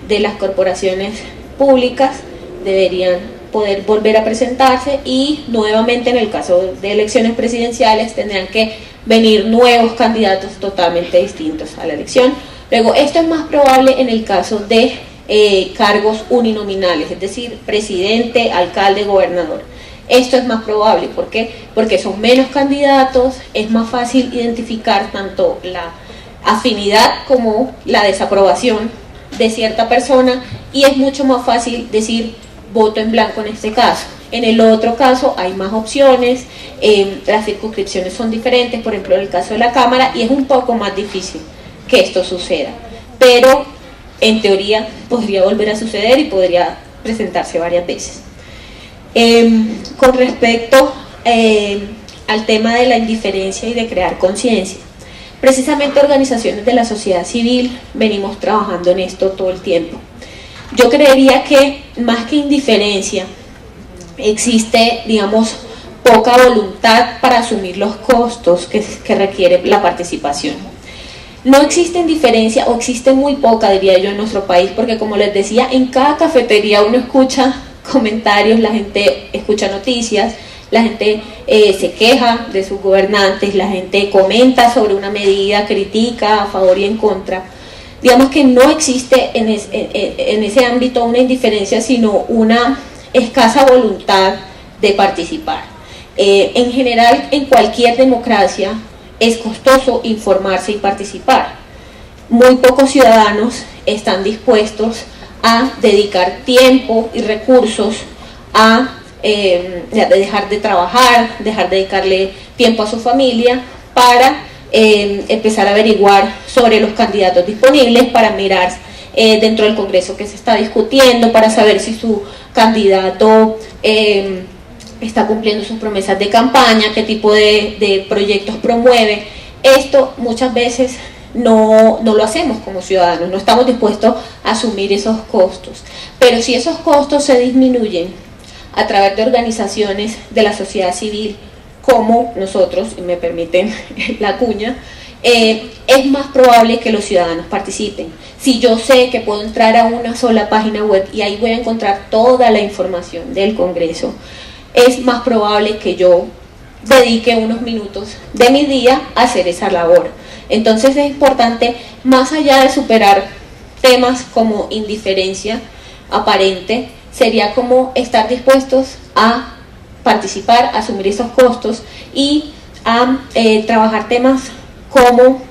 las corporaciones públicas, deberían poder volver a presentarse y nuevamente en el caso de elecciones presidenciales tendrán que venir nuevos candidatos totalmente distintos a la elección. Luego, esto es más probable en el caso de cargos uninominales, es decir, presidente, alcalde, gobernador. Esto es más probable, ¿por qué? Porque son menos candidatos, es más fácil identificar tanto la afinidad como la desaprobación de cierta persona y es mucho más fácil decir voto en blanco en este caso. En el otro caso hay más opciones, las circunscripciones son diferentes, por ejemplo en el caso de la Cámara, y es un poco más difícil que esto suceda, pero en teoría podría volver a suceder y podría presentarse varias veces. Con respecto al tema de la indiferencia y de crear conciencia, precisamente organizaciones de la sociedad civil venimos trabajando en esto todo el tiempo. Yo creería que más que indiferencia existe, digamos, poca voluntad para asumir los costos que requiere la participación. No existe indiferencia, o existe muy poca, diría yo, en nuestro país, porque como les decía, en cada cafetería uno escucha comentarios, la gente escucha noticias, la gente se queja de sus gobernantes, la gente comenta sobre una medida, critica a favor y en contra. Digamos que no existe en ese ámbito una indiferencia, sino una escasa voluntad de participar. En general, en cualquier democracia es costoso informarse y participar. Muy pocos ciudadanos están dispuestos a dedicar tiempo y recursos a dejar de trabajar, dejar de dedicarle tiempo a su familia para empezar a averiguar sobre los candidatos disponibles, para mirar dentro del Congreso que se está discutiendo, para saber si su candidato está cumpliendo sus promesas de campaña, qué tipo de proyectos promueve. Esto muchas veces no lo hacemos como ciudadanos, no estamos dispuestos a asumir esos costos, pero si esos costos se disminuyen a través de organizaciones de la sociedad civil como nosotros, y me permiten la cuña, es más probable que los ciudadanos participen. Si yo sé que puedo entrar a una sola página web y ahí voy a encontrar toda la información del Congreso, es más probable que yo dedique unos minutos de mi día a hacer esa labor. Entonces es importante, más allá de superar temas como indiferencia aparente, sería como estar dispuestos a participar, a asumir esos costos y a trabajar temas como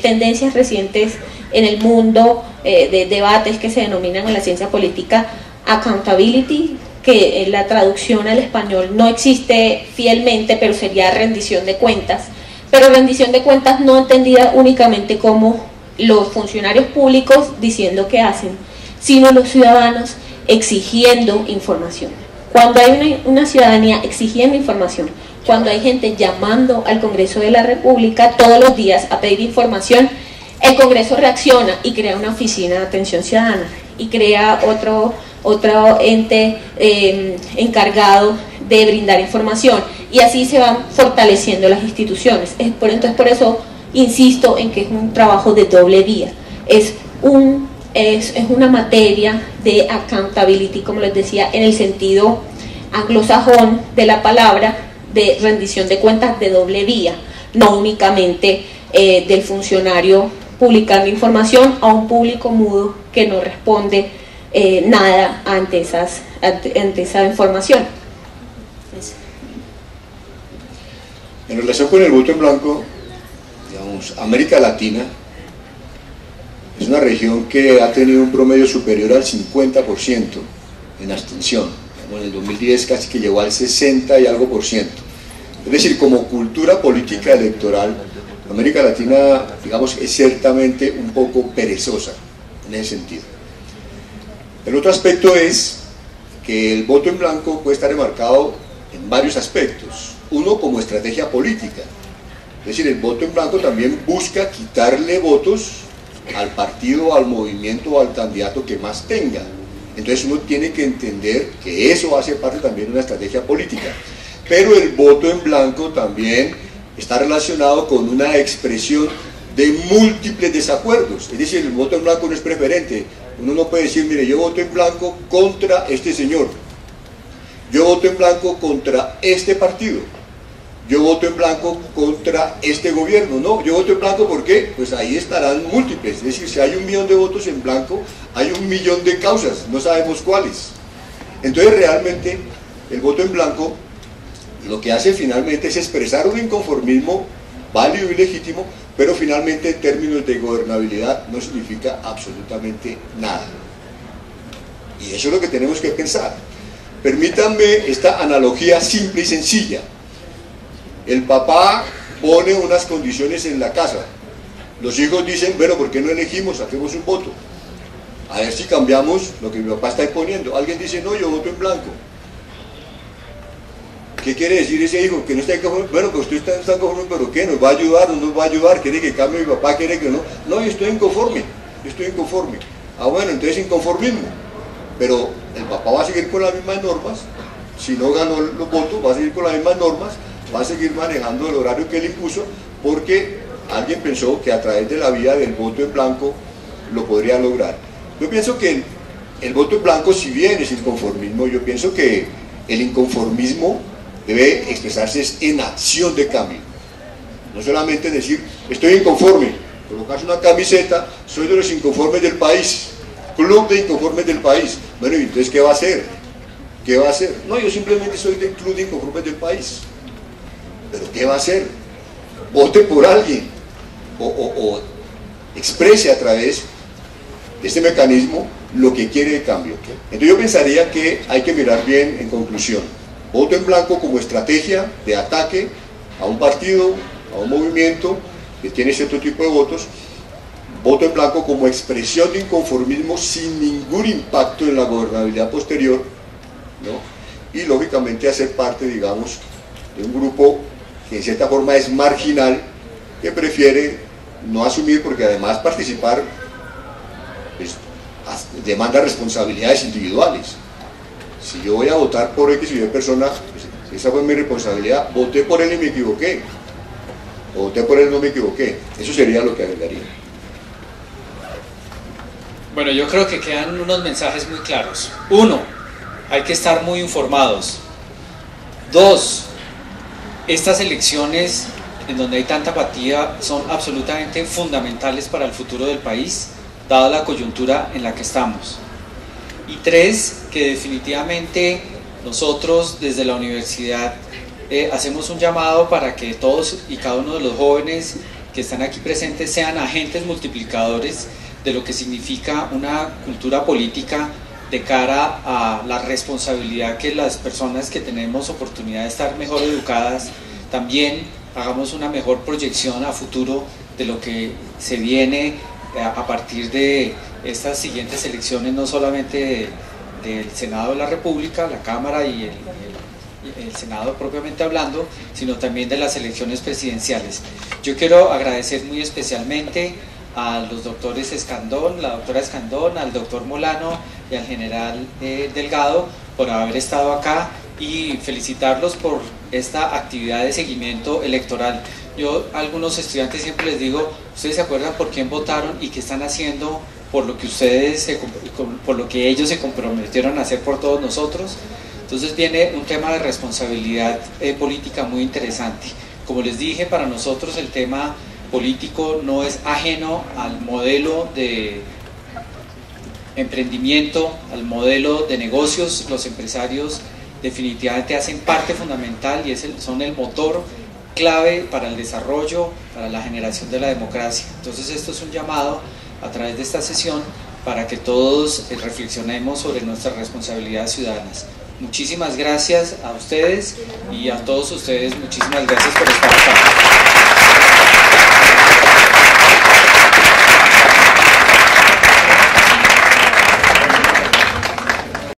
tendencias recientes en el mundo, de debates que se denominan en la ciencia política accountability, que la traducción al español no existe fielmente, pero sería rendición de cuentas, pero rendición de cuentas no entendida únicamente como los funcionarios públicos diciendo qué hacen, sino los ciudadanos exigiendo información. Cuando hay una ciudadanía exigiendo información, cuando hay gente llamando al Congreso de la República todos los días a pedir información, el Congreso reacciona y crea una oficina de atención ciudadana y crea otro ente encargado de brindar información, y así se van fortaleciendo las instituciones. Entonces por eso insisto en que es un trabajo de doble vía, es una materia de accountability, como les decía, en el sentido anglosajón de la palabra, de rendición de cuentas de doble vía, no únicamente del funcionario publicando información a un público mudo que no responde nada ante esa información. En relación con el voto en blanco, digamos, América Latina es una región que ha tenido un promedio superior al 50% en abstención. En el 2010 casi que llegó al 60 y algo por ciento. Es decir, como cultura política electoral, América Latina, digamos, es ciertamente un poco perezosa en ese sentido. El otro aspecto es que el voto en blanco puede estar enmarcado en varios aspectos. Uno, como estrategia política. Es decir, el voto en blanco también busca quitarle votos al partido, al movimiento o al candidato que más tenga. Entonces uno tiene que entender que eso hace parte también de una estrategia política. Pero el voto en blanco también está relacionado con una expresión de múltiples desacuerdos. Es decir, el voto en blanco no es preferente. Uno no puede decir, mire, yo voto en blanco contra este señor, yo voto en blanco contra este partido, yo voto en blanco contra este gobierno. No, yo voto en blanco porque pues ahí estarán múltiples. Es decir, si hay 1 millón de votos en blanco, hay 1 millón de causas, no sabemos cuáles. Entonces realmente el voto en blanco lo que hace finalmente es expresar un inconformismo válido y legítimo, pero finalmente en términos de gobernabilidad no significa absolutamente nada. Y eso es lo que tenemos que pensar. Permítanme esta analogía simple y sencilla. El papá pone unas condiciones en la casa. Los hijos dicen, bueno, ¿por qué no elegimos? Hacemos un voto. A ver si cambiamos lo que mi papá está imponiendo. Alguien dice, no, yo voto en blanco. ¿Qué quiere decir ese hijo? Que no está conforme. Bueno, pues usted está conforme, pero ¿qué? ¿Nos va a ayudar o no nos va a ayudar? ¿Quiere que cambie mi papá? ¿Quiere que no? No, yo estoy inconforme. Yo estoy inconforme. Ah, bueno, entonces inconformismo. Pero el papá va a seguir con las mismas normas. Si no ganó los votos, va a seguir con las mismas normas. Va a seguir manejando el horario que él impuso, porque alguien pensó que a través de la vía del voto en blanco lo podría lograr. Yo pienso que el voto en blanco, si bien es inconformismo, yo pienso que el inconformismo debe expresarse en acción de cambio. No solamente decir, estoy inconforme, colocarse una camiseta, soy de los inconformes del país, club de inconformes del país. Bueno, ¿y entonces qué va a hacer? ¿Qué va a hacer? No, yo simplemente soy del club de inconformes del país. ¿Pero qué va a hacer? Vote por alguien o exprese a través de este mecanismo lo que quiere de cambio. Entonces yo pensaría que hay que mirar bien, en conclusión, voto en blanco como estrategia de ataque a un partido, a un movimiento que tiene cierto tipo de votos, voto en blanco como expresión de inconformismo sin ningún impacto en la gobernabilidad posterior, ¿no? Y lógicamente hacer parte, digamos, de un grupo que en cierta forma es marginal, que prefiere no asumir, porque además participar pues, demanda responsabilidades individuales. Si yo voy a votar por X o Y persona, pues, esa fue mi responsabilidad, voté por él y me equivoqué, o voté por él y no me equivoqué. Eso sería lo que agregaría. Bueno, yo creo que quedan unos mensajes muy claros. 1, hay que estar muy informados. 2, estas elecciones en donde hay tanta apatía son absolutamente fundamentales para el futuro del país, dada la coyuntura en la que estamos. Y 3, que definitivamente nosotros desde la universidad hacemos un llamado para que todos y cada uno de los jóvenes que están aquí presentes sean agentes multiplicadores de lo que significa una cultura política de cara a la responsabilidad que las personas que tenemos oportunidad de estar mejor educadas también hagamos una mejor proyección a futuro de lo que se viene a partir de estas siguientes elecciones, no solamente del Senado de la República, la Cámara y el Senado propiamente hablando, sino también de las elecciones presidenciales. Yo quiero agradecer muy especialmente a los doctores Escandón, la doctora Escandón, al doctor Molano y al general Delgado por haber estado acá y felicitarlos por esta actividad de seguimiento electoral. Yo a algunos estudiantes siempre les digo, ¿ustedes se acuerdan por quién votaron y qué están haciendo por lo que por lo que ellos se comprometieron a hacer por todos nosotros? Entonces viene un tema de responsabilidad política muy interesante. Como les dije, para nosotros el tema político no es ajeno al modelo de emprendimiento, al modelo de negocios. Los empresarios definitivamente hacen parte fundamental y son el motor clave para el desarrollo, para la generación de la democracia. Entonces esto es un llamado a través de esta sesión para que todos reflexionemos sobre nuestras responsabilidades ciudadanas. Muchísimas gracias a ustedes y a todos ustedes, muchísimas gracias por estar acá.